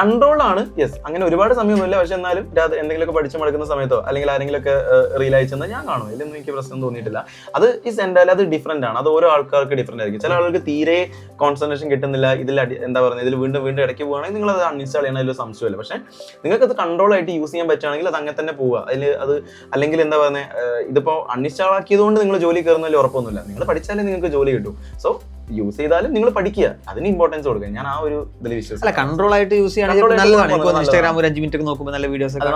കൺട്രോളാണ്. യെസ്, അങ്ങനെ ഒരുപാട് സമയമൊന്നുമില്ല. പക്ഷെ എന്നാലും എന്തെങ്കിലുമൊക്കെ പഠിച്ചു മടക്കുന്ന സമയത്തോ അല്ലെങ്കിൽ ആരെങ്കിലുമൊക്കെ റീൽ അയച്ചെന്നാൽ ഞാൻ കാണും. ഇതിലൊന്നും എനിക്ക് പ്രശ്നം തോന്നിയിട്ടില്ല. അത് ഈസ് എന്തായാലും അത് ഡിഫറെന്റ് ആണ്. അത് ഓരോ ആൾക്കാർക്ക് ഡിഫറെന്റ് ആയിരിക്കും. ചില ആളുകൾക്ക് തീരെ കോൺസെൻട്രേഷൻ കിട്ടുന്നില്ല. ഇതിൽ എന്താ പറയുന്നത്, ഇതിൽ വീണ്ടും ഇടയ്ക്ക് പോകുകയാണെങ്കിൽ നിങ്ങൾ അത് അൺഇൻസ്റ്റാൾ ചെയ്യണം, അതിൽ സംശയമില്ല. പക്ഷെ നിങ്ങൾക്ക് അത് കൺട്രോൾ ആയിട്ട് യൂസ് ചെയ്യാൻ പറ്റുകയാണെങ്കിൽ അത് അങ്ങനെ തന്നെ പോവുക. അത് അല്ലെങ്കിൽ എന്താ പറയുന്നത്, ഇതിപ്പോ അൺഇൻസ്റ്റാൾ ആക്കിയതുകൊണ്ട് നിങ്ങൾ ജോലി കയറുന്നതിൽ ഉറപ്പൊന്നുമില്ല. നിങ്ങൾ പഠിച്ചാലേ നിങ്ങൾക്ക് ജോലി കിട്ടും. സോ യൂസ് ചെയ്താലും നിങ്ങൾ പഠിക്കുക, അതിന് ഇമ്പോർട്ടൻസ് കൊടുക്കുക. ഞാൻ ആ ഒരു ഇതിൽ വിശ്വസിക്കും. കൺട്രോൾ ആയിട്ട് യൂസ് ചെയ്യുകയാണെങ്കിൽ നല്ലതാണ്. ഇപ്പോൾ ഇൻസ്റ്റാഗ്രാം ഒരു 5 മിനിറ്റ് ഒക്കെ നോക്കുമ്പോൾ നല്ല വീഡിയോസ് ഒക്കെ,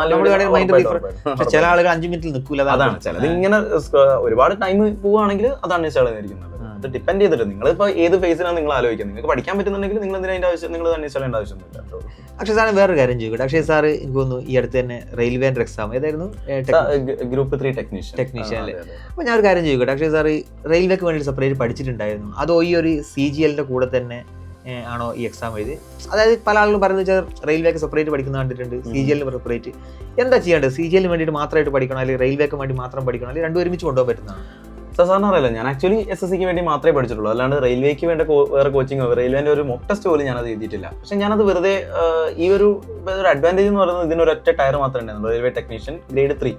ചില ആളുകൾ 5 മിനിറ്റിൽ നിൽക്കില്ല. അതാണ് ചിലത് ഇങ്ങനെ ഒരുപാട് ടൈം പോവുകയാണെങ്കിൽ അത് അൺഇൻസ്റ്റാൾ ചെയ്തിരിക്കുന്നത്. അത് ഡിപ്പെൻഡ് ചെയ്തിട്ട് നിങ്ങളിപ്പോൾ ഏത് ഫേസിലാണ് നിങ്ങൾ ആലോചിക്കുന്നത്. നിങ്ങൾക്ക് പഠിക്കാൻ പറ്റുന്നുണ്ടെങ്കിൽ നിങ്ങൾ അതിന്റെ ആവശ്യം, നിങ്ങൾ അൺഇൻസ്റ്റാൾ ചെയ്യേണ്ട ആവശ്യമൊന്നുമില്ല. അക്ഷയ് സാറിന് വേറൊരു കാര്യം ചോദിക്കട്ടെ. അക്ഷയ് സാർ എനിക്ക് തോന്നുന്നു ഈ അടുത്ത് തന്നെ റെയിൽവേന്റെ എക്സാം ഏതായിരുന്നു? ഗ്രൂപ്പ് 3 ടെക്നീഷ്യൻ അല്ലേ? അപ്പോൾ ഞാൻ ഒരു കാര്യം ചോദിക്കട്ടെ, അക്ഷയ് സാർ റെയിൽവേക്ക് വേണ്ടി സെപ്പറേറ്റ് പഠിച്ചിട്ടുണ്ടായിരുന്നു, അതോ ഈ ഒരു CGL-ന്റെ കൂടെ തന്നെ ആണോ ഈ എക്സാം എഴുതി? അതായത് പല ആളുകളും പറയുന്നത് വെച്ചാൽ റെയിൽവേക്ക് സെപ്പറേറ്റ് പഠിക്കുന്ന കണ്ടിട്ടുണ്ട്, CGL-ന് സെപ്പറേറ്റ്. എന്താ ചെയ്യേണ്ടത്? CGL-ന് വേണ്ടിയിട്ട് മാത്രമായിട്ട് പഠിക്കണം, അല്ലെങ്കിൽ റെയിൽവേക്ക് വേണ്ടി മാത്രം പഠിക്കണം, അല്ലെങ്കിൽ രണ്ടും ഒരുമിച്ച് കൊണ്ടുപോകാൻ പറ്റുന്നതാണ്? സാധാരണ അറിയില്ല. ഞാൻ ആക്ച്വലി SSCക്ക് വേണ്ടി മാത്രമേ പഠിച്ചിട്ടുള്ളൂ. അല്ലാണ്ട് റെയിൽവേക്ക് വേണ്ട വേറെ കോച്ചിങ്ങോ റെയിൽവേന്റെ ഒരു മോക്ക് ടെസ്റ്റ് പോലും ഞാനത് എഴുതിയിട്ടില്ല. പക്ഷെ ഞാനത് വെറുതെ ഈ ഒരു അഡ്വാൻറ്റേജ് എന്ന് പറയുന്നത് ഇതിനൊരൊറ്റ ടയർ മാത്രമേ ഉണ്ടായിരുന്നു, റെയിൽവേ ടെക്നീഷ്യൻ ഗ്രേഡ് 3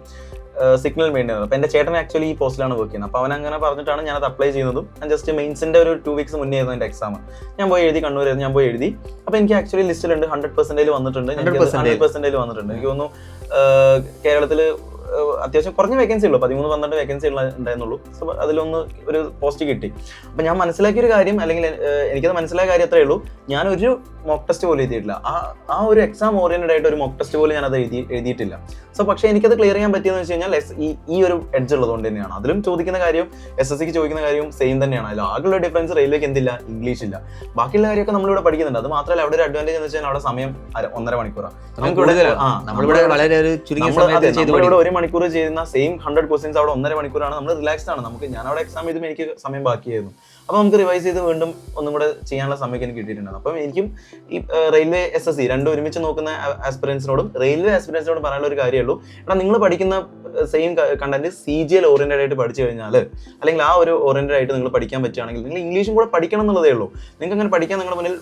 സിഗ്നൽ മെയിൻ്റെനർ. അപ്പോൾ എൻ്റെ ചേട്ടൻ ആക്ച്വലി ഈ പോസ്റ്റിലാണ് വർക്ക് ചെയ്യുന്നത്. അപ്പോൾ അവൻ അങ്ങനെ പറഞ്ഞിട്ടാണ് ഞാനത് അപ്ലൈ ചെയ്യുന്നതും. ഞാൻ ജസ്റ്റ് മെയിൻസിൻ്റെ ഒരു 2 വീക്സ് മുന്നേ ആയിരുന്നു എൻ്റെ എക്സാം. ഞാൻ പോയി എഴുതി, കണ്ണൂരായിരുന്നു, ഞാൻ പോയി എഴുതി. അപ്പോൾ എനിക്ക് ആക്ച്വലി ലിസ്റ്റിലുണ്ട് 100% വന്നിട്ടുണ്ട്. 100% വന്നിട്ടുണ്ട്. എനിക്ക് തോന്നുന്നു കേരളത്തിൽ അത്യാവശ്യം കുറഞ്ഞ വേക്കൻസി ഉള്ളൂ, 13-12 വേക്കൻസി ഉണ്ടായിരുന്നുള്ളൂ. സോ അതിലൊന്ന് ഒരു പോസ്റ്റ് കിട്ടി. അപ്പം ഞാൻ മനസ്സിലാക്കിയൊരു കാര്യം, അല്ലെങ്കിൽ എനിക്കത് മനസ്സിലായ കാര്യം അത്രയേ ഉള്ളൂ, ഞാനൊരു മോക്ക് ടെസ്റ്റ് പോലും എഴുതിയിട്ടില്ല. ആ ഒരു എക്സാം ഓറിയന്റഡ് ആയിട്ട് ഒരു മോക്ക് ടെസ്റ്റ് പോലും ഞാനത് എഴുതിയിട്ടില്ല. സോ പക്ഷേ എനിക്കത് ക്ലിയർ ചെയ്യാൻ പറ്റിയെന്ന് വെച്ച് കഴിഞ്ഞാൽ ഈ ഒരു എഡ്ജ് ഉള്ളതുകൊണ്ട് തന്നെയാണ്. അതിലും ചോദിക്കുന്ന കാര്യം SSCക്ക് ചോദിക്കുന്ന കാര്യം സെയിം തന്നെയാണ്. അതിൽ ആകെയുള്ള ഡിഫറൻസ് റെയിൽവേക്ക് എന്തില്ല, ഇംഗ്ലീഷ് ഇല്ല. ബാക്കിയുള്ള കാര്യമൊക്കെ നമ്മളിവിടെ പഠിക്കുന്നുണ്ട്. അത് മാത്രമല്ല അവിടെ ഒരു അഡ്വാൻറ്റേജ് എന്ന് വെച്ചാൽ അവിടെ സമയം 1.5 മണിക്കൂറാണ്. നമ്മളിവിടെ 1 മണിക്കൂർ ചെയ്യുന്ന സെയിം 100 ക്വസ്റ്റ്യൻസ് അവിടെ 1.5 മണിക്കൂറാണ്. നമ്മൾ റിലാക്സ്ഡ് ആണ്. ഞാൻ അവിടെ എക്സാം ചെയ്തും എനിക്ക് സമയം ബാക്കിയായിരുന്നു. അപ്പോൾ നമുക്ക് റിവൈസ് ചെയ്ത് വീണ്ടും ഒന്നും കൂടെ ചെയ്യാനുള്ള സമയം എനിക്ക് കിട്ടിയിട്ടുണ്ട്. അപ്പം എനിക്കും ഈ റെയിൽവേ SSC രണ്ടും ഒരുമിച്ച് നോക്കുന്ന ആസ്പിറൻസിനോടും റെയിൽവേ ആസ്പിറൻസിനോടും പറയാനുള്ള ഒരു കാര്യമുള്ളൂ, എന്നാൽ നിങ്ങൾ പഠിക്കുന്ന സെയിം കണ്ടന്റ് CGL ഓറിയന്റഡ് ആയിട്ട് പഠിച്ചു കഴിഞ്ഞാൽ, അല്ലെങ്കിൽ ആ ഒരു ഓറിയന്റഡ് ആയിട്ട് നിങ്ങൾ പഠിക്കാൻ പറ്റുകയാണെങ്കിൽ നിങ്ങൾ ഇംഗ്ലീഷും കൂടെ പഠിക്കണം എന്നുള്ളതേ ഉള്ളൂ. നിങ്ങൾക്ക് അങ്ങനെ പഠിക്കാൻ നിങ്ങളുടെ മുന്നിൽ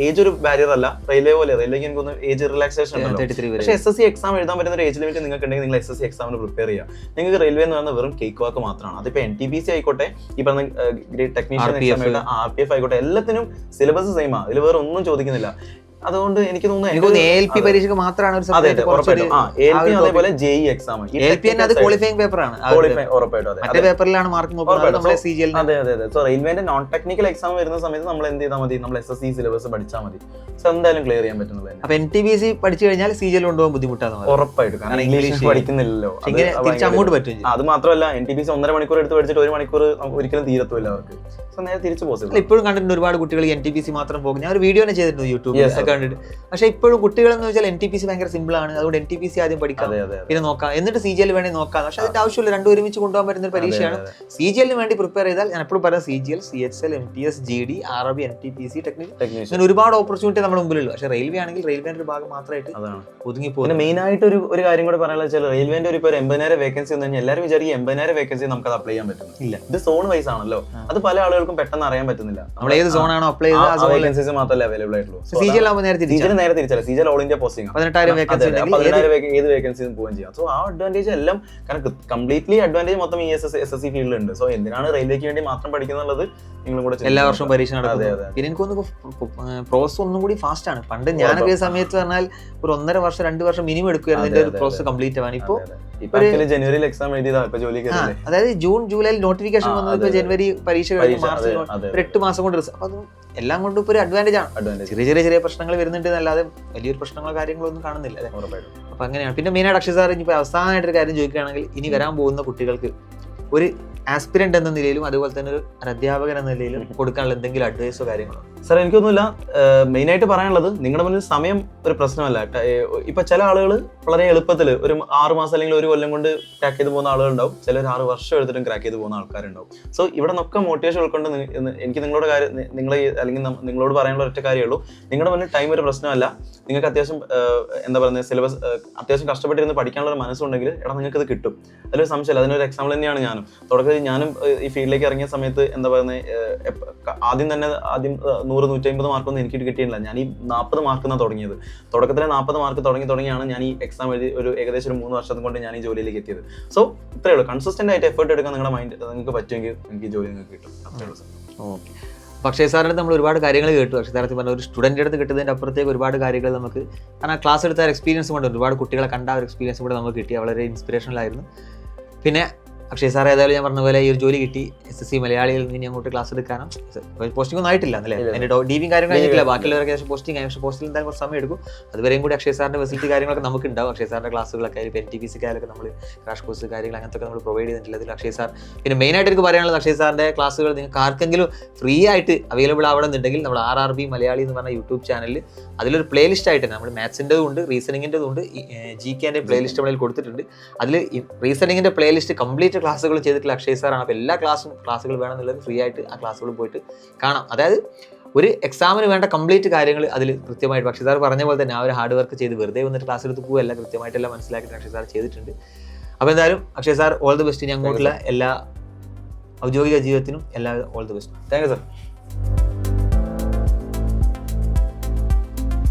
ഏജ് ഒരു ബാരിയർ അല്ല. റെയിൽവേ പോലെ റെയിൽവേക്ക് എനിക്ക് തോന്നുന്നു ഏജ് റിലാക്സേഷൻ ഉണ്ടല്ലോ. പക്ഷേ SSC എക്സാം എഴുതാൻ പറ്റുന്ന ഒരു ഏജ് ലിമിറ്റ് നിങ്ങൾക്ക് ഉണ്ടെങ്കിൽ നിങ്ങൾ SSC എക്സാമിന് പ്രിപ്പയർ ചെയ്യുക. നിങ്ങൾക്ക് റെയിൽവേ എന്ന് പറയുന്നത് വെറും കേക്ക് വാക്ക് മാത്രമാണ്. അതിപ്പോൾ NTPC ആയിക്കോട്ടെ, ഈ പറഞ്ഞ ഗ്രേഡ് ടെക്നീഷ്യൻ എക്സാം എഴുതാം, RPF ആയിക്കോട്ടെ, എല്ലാത്തിനും സിലബസ് സെയിം ആണ്. ഇതിൽ വേറെ ഒന്നും ചോദിക്കുന്നില്ല. അതുകൊണ്ട് എനിക്ക് തോന്നുന്നു ALP പരീക്ഷയ്ക്ക് മാത്രമാണ് അതേപോലെ JEE എക്സാം ക്വാളിഫയിങ് പേപ്പറാണ്. മറ്റേ പേപ്പറിലാണ് മാർക്ക് നോക്കുന്നത്. സോ റെയിൽവേന്റെ നോൺ ടെക്നിക്കൽ എക്സാം വരുന്ന സമയത്ത് നമ്മൾ എന്ത് ചെയ്താൽ മതി, നമ്മൾ SSC സിലബസ് പഠിച്ചാൽ മതി. സോ എന്തായാലും ക്ലിയർ ചെയ്യാൻ പറ്റുന്നത്. അപ്പൊ NTPC പഠിച്ചു കഴിഞ്ഞാൽ CGL കൊണ്ടുപോകാൻ ബുദ്ധിമുട്ടാണ് ഉറപ്പായിട്ടും. കാരണം ഇംഗ്ലീഷ് പഠിക്കുന്നില്ലല്ലോ, അങ്ങോട്ട് പറ്റും. അത് മാത്രമല്ല NTPC 1.5 മണിക്കൂർ എടുത്ത് പഠിച്ചിട്ട് 1 മണിക്കൂർ ഒരിക്കലും തീരത്തുമില്ല അവർക്ക്. സോ നേരെ തിരിച്ചു പോസിബിൾ. ഇപ്പോഴും കണ്ടിട്ടുണ്ട് ഒരുപാട് കുട്ടികൾ NTPC മാത്രം പോകും. ഞാൻ ഒരു വീഡിയോ തന്നെ ചെയ്തിട്ടുണ്ട് യൂട്യൂബിൽ കണ്ടിട്ട്. പക്ഷെ ഇപ്പോഴും കുട്ടികൾ എന്ന് വെച്ചാൽ NTPC ഭയങ്കര സിമ്പിൾ ആണ്, അതുകൊണ്ട് NTPC ആദ്യം പഠിക്കാം, പിന്നെ നോക്കാം, എന്നിട്ട് CGL വേണ്ടി നോക്കാം. പക്ഷെ അതിന്റെ ആവശ്യമില്ല, രണ്ടും ഒരുമിച്ച് കൊണ്ടുപോകാൻ പറ്റുന്ന ഒരു പരീക്ഷയാണ്. CGL വേണ്ടി പ്രിപ്പയർ ചെയ്താൽ, ഞാൻ എപ്പോഴും പറയാം, CGL, CHL, MTS, GD, RRB, NTPC, technician, അങ്ങനെ ഒരുപാട് ഓപ്പർച്യൂണിറ്റി നമ്മുടെ മുമ്പിലുള്ളൂ. പക്ഷെ റെയിൽവേ ആണെങ്കിൽ റെയിൽവേന്റെ ഒരു ഭാഗം മാത്രമായിട്ട് ഒതുങ്ങി പോകും. മെയിൻ ആയിട്ട് ഒരു കാര്യം കൂടെ പറയാനുള്ള വെച്ചാൽ റെയിൽവേന്റെ ഒരു 80,000 വേക്കൻസി വന്നു കഴിഞ്ഞാൽ എല്ലാവരും വിചാരിക്കും 80,000 വേക്കൻസി നമുക്ക് അത് അപ്ലൈ ചെയ്യാൻ പറ്റുന്നില്ല. ഇത് സോൺ വൈസ് ആണല്ലോ, അത് പല ആളുകൾക്കും പെട്ടെന്ന് അറിയാൻ പറ്റുന്നില്ല. നമ്മൾ ഏത് സോണാണോ അപ്ലൈ ചെയ്തത് ആ വേക്കൻസീസ് മാത്രമല്ല അവൈലബിൾ ആയിട്ടുള്ളൂ. CGL ആവുമ്പോൾ നേരെ തിരിച്ചല്ല, CGL ഓൾ ഇന്ത്യ പോസ്റ്റിംഗ് 18,000 ഏത് വേക്കൻസിയും പോവുകയും ചെയ്യാം. സോ ആ അഡ്വാൻറ്റേജ് എല്ലാം, കാരണം കംപ്ലീറ്റ്ലി അഡ്വാൻറ്റേജ് മൊത്തം ഈ SSC ഫീൽഡിലുണ്ട്. സോ എന്തിനാണ് റെയിൽവേക്ക് വേണ്ടി മാത്രം പഠിക്കുന്നുള്ളത് നിങ്ങളും കൂടെ എല്ലാ വർഷവും പരീക്ഷ നടക്കുന്നത്. പിന്നെ എനിക്ക് തോന്നുന്നു പ്രോസസ് ഒന്നും കൂടി ഫാസ്റ്റ് ആണ്. പണ്ട് ഞാനൊക്കെ സമയത്ത് പറഞ്ഞാൽ ഒരു 1.5 വർഷം 2 വർഷം മിനിമം എടുക്കുമായിരുന്നു ഇതിന്റെ ഒരു പ്രോസസ് കംപ്ലീറ്റ് ആവാൻ. ഇപ്പൊ ജനുവരിയിൽ എക്സാം എഴുതിയതാ, ഇപ്പൊ ജോലി അതായത് ജൂൺ ജൂലൈ നോട്ടിഫിക്കേഷൻ വന്നത്, ഇപ്പൊ ജനുവരി പരീക്ഷ കഴിഞ്ഞ് മാർച്ച് 8 മാസം കൊണ്ട് റിസൾട്ട്. അപ്പൊ എല്ലാം കൊണ്ടും ഇപ്പൊ ഒരു അഡ്വാൻറ്റേജ് ആണ്. ചെറിയ പ്രശ്നങ്ങൾ വരുന്നുണ്ട് എന്നല്ലാതെ വലിയൊരു പ്രശ്നങ്ങളോ കാര്യങ്ങളോ ഒന്നും കാണുന്നില്ല. അപ്പൊ അങ്ങനെയാണ്. പിന്നെ മെയിനായിട്ട് അക്ഷയ് സാർ ഇനി അവസാനമായിട്ടൊരു കാര്യം ചോദിക്കുകയാണെങ്കിൽ, ഇനി വരാൻ പോകുന്ന കുട്ടികൾക്ക് ഒരു ആസ്പിരന്റ് എന്ന നിലയിലും അതുപോലെ തന്നെ ഒരു അധ്യാപകൻ എന്ന നിലയിലും കൊടുക്കാനുള്ള എന്തെങ്കിലും അഡ്വൈസോ കാര്യങ്ങളോ? സാർ എനിക്കൊന്നുമില്ല, മെയിനായിട്ട് പറയാനുള്ളത് നിങ്ങളുടെ മുന്നിൽ സമയം ഒരു പ്രശ്നമല്ല. ഇപ്പൊ ചില ആളുകൾ വളരെ എളുപ്പത്തിൽ ഒരു 6 മാസം അല്ലെങ്കിൽ 1 കൊല്ലം കൊണ്ട് ക്രാക്ക് ചെയ്ത് പോകുന്ന ആളുകളുണ്ടാവും, ചിലർ 6 വർഷം എടുത്തിട്ടും ക്രാക്ക് ചെയ്ത് പോകുന്ന ആൾക്കാരുണ്ടാവും. സോ ഇവിടെ നിന്നൊക്കെ മോട്ടിവേഷൻ ഉൾക്കൊണ്ട് എനിക്ക് നിങ്ങളുടെ കാര്യം അല്ലെങ്കിൽ നിങ്ങളോട് പറയാനുള്ള ഒറ്റ കാര്യമുള്ളൂ, നിങ്ങളുടെ മുന്നിൽ ടൈം ഒരു പ്രശ്നമല്ല. നിങ്ങൾക്ക് അത്യാവശ്യം എന്താ പറയുന്നത് സിലബസ് അത്യാവശ്യം കഷ്ടപ്പെട്ടിരുന്ന് പഠിക്കാനുള്ള ഒരു മനസ്സുണ്ടെങ്കിൽ നിങ്ങൾക്ക് ഇത് കിട്ടും, അതിലൊരു സംശയമില്ല. അതിനൊരു എക്സാമ്പിൾ തന്നെയാണ് ഞാനും. തുടക്കത്തിൽ ഞാനും ഈ ഫീൽഡിലേക്ക് ഇറങ്ങിയ സമയത്ത് എന്താ പറയുന്നത്, ആദ്യം 100-150 മാർക്കൊന്നും എനിക്ക് കിട്ടിയിട്ടില്ല. ഞാൻ ഈ 40 മാർക്കിൽ നിന്നാണ് തുടങ്ങിയത്. തുടക്കത്തിലെ 40 മാർക്ക് തുടങ്ങിയാണ് ഞാൻ ഈ എക്സാം എഴുതി ഏകദേശം 3 വർഷം കൊണ്ട് ഞാൻ ഈ ജോലിയിലേക്ക് എത്തിയത്. സോ ഇത്രയേ ഉള്ളൂ, കൺസിസ്റ്റന്റ് ആയിട്ട് എഫേർട്ട് എടുക്കാൻ നിങ്ങളുടെ മൈൻഡ് നിങ്ങൾക്ക് പറ്റുമെങ്കിൽ എനിക്ക് ഈ ജോലി നിങ്ങൾക്ക് കിട്ടും. അത്രേ ഉള്ളൂ സാർ. ഓക്കെ. അക്ഷയ് സാറിൻ്റെ നമ്മൾ ഒരുപാട് കാര്യങ്ങൾ കേട്ടു. അക്ഷയ് സാറത്ത് പറഞ്ഞ ഒരു സ്റ്റുഡൻ്റ് അടുത്ത് കിട്ടുന്നതിൻ്റെ അപ്പുറത്തേക്ക് ഒരുപാട് കാര്യങ്ങൾ നമുക്ക്, കാരണം ക്ലാസ് എടുത്ത എക്സ്പീരിയൻസ് കൊണ്ട് ഒരുപാട് കുട്ടികളെ കണ്ട ഒരു എക്സ്പീരിയൻസ് കൂടെ നമുക്ക് കിട്ടി, വളരെ ഇൻസ്പിറേഷണൽ ആയിരുന്നു. പിന്നെ അക്ഷയ് സാർ ഏതായാലും ഞാൻ പറഞ്ഞ പോലെ ഈ ഒരു ജോലി കിട്ടി, SSC മലയാളിയിൽ നിന്ന് അങ്ങോട്ട് ക്ലാസ് എടുക്കാനും പോസ്റ്റിംഗ് ഒന്നും ആയിട്ടില്ല അല്ലേ, അതിൻ്റെ ഡിവിയും കാര്യം കഴിഞ്ഞിട്ടില്ല, ബാക്കിയുള്ളവർക്ക് ഏകദേശം പോസ്റ്റിംഗ് ആയി. പക്ഷേ പോസ്റ്റിൽ എന്തായാലും കുറച്ച് സമയം എടുക്കും. അതുവരെയും കൂടി അക്ഷയ് സാറിൻ്റെ ഫെസിലിറ്റി കാര്യങ്ങളൊക്കെ നമുക്ക് ഉണ്ടാവും. അക്ഷയ് സാറിൻ്റെ ക്ലാസ്സുകളൊക്കെ ഇപ്പോൾ NTPC കാലൊക്കെ നമ്മൾ ക്രാഷ് കോഴ്സ് കാര്യങ്ങൾ അങ്ങനത്തെ നമ്മൾ പ്രൊവൈഡ് ചെയ്തിട്ടില്ല. അതിൽ അക്ഷയ് സാർ പിന്നെ മെയിനായിട്ട് എനിക്ക് പറയാനുള്ളത്, അക്ഷയ് സാറിൻ്റെ ക്ലാസ്സുകൾ നിങ്ങൾക്ക് ആർക്കെങ്കിലും ഫ്രീ ആയിട്ട് അവൈലബിൾ ആവണമെന്നുണ്ടെങ്കിൽ നമ്മൾ RRB മലയാളി എന്ന് പറഞ്ഞ യൂട്യൂബ് ചാനലിൽ അതിലൊരു പ്ലേലിസ്റ്റ് ആയിട്ട് നമ്മൾ മാത്സിൻ്റെതും ഉണ്ട്, റീസണിങ്ങിൻ്റെതും ഉണ്ട്, GK പ്ലേലിസ്റ്റ് നമ്മളിൽ കൊടുത്തിട്ടുണ്ട്. അതിൽ റീസണിങ്ങിൻ്റെ പ്ലേലിസ്റ്റ് കംപ്ലീറ്റ് ക്ലാസ്സുകളും ചെയ്തിട്ടുള്ള അക്ഷയ് സാറാണ്. അപ്പോൾ എല്ലാ ക്ലാസ്സുകൾ വേണമെന്നുള്ളത് ഫ്രീ ആയിട്ട് ആ ക്ലാസ്സുകൾ പോയിട്ട് കാണാം. അതായത് ഒരു എക്സാമിന് വേണ്ട കംപ്ലീറ്റ് കാര്യങ്ങൾ അതിൽ കൃത്യമായിട്ട് അക്ഷയ് സാർ പറഞ്ഞ പോലെ തന്നെ ആ ഒരു ഹാർഡ് വർക്ക് ചെയ്ത് വെറുതെ വന്നിട്ട് ക്ലാസ് എടുത്ത് പോവുകയല്ല, കൃത്യമായിട്ടെല്ലാം മനസ്സിലാക്കിയിട്ട് അക്ഷയ് സാർ ചെയ്തിട്ടുണ്ട്. അപ്പോൾ എന്തായാലും Akshay sir all the best. ഇനി അങ്ങോട്ടുള്ള എല്ലാ ഔദ്യോഗിക ജീവിതത്തിനും എല്ലാ all the best. Thank you sir.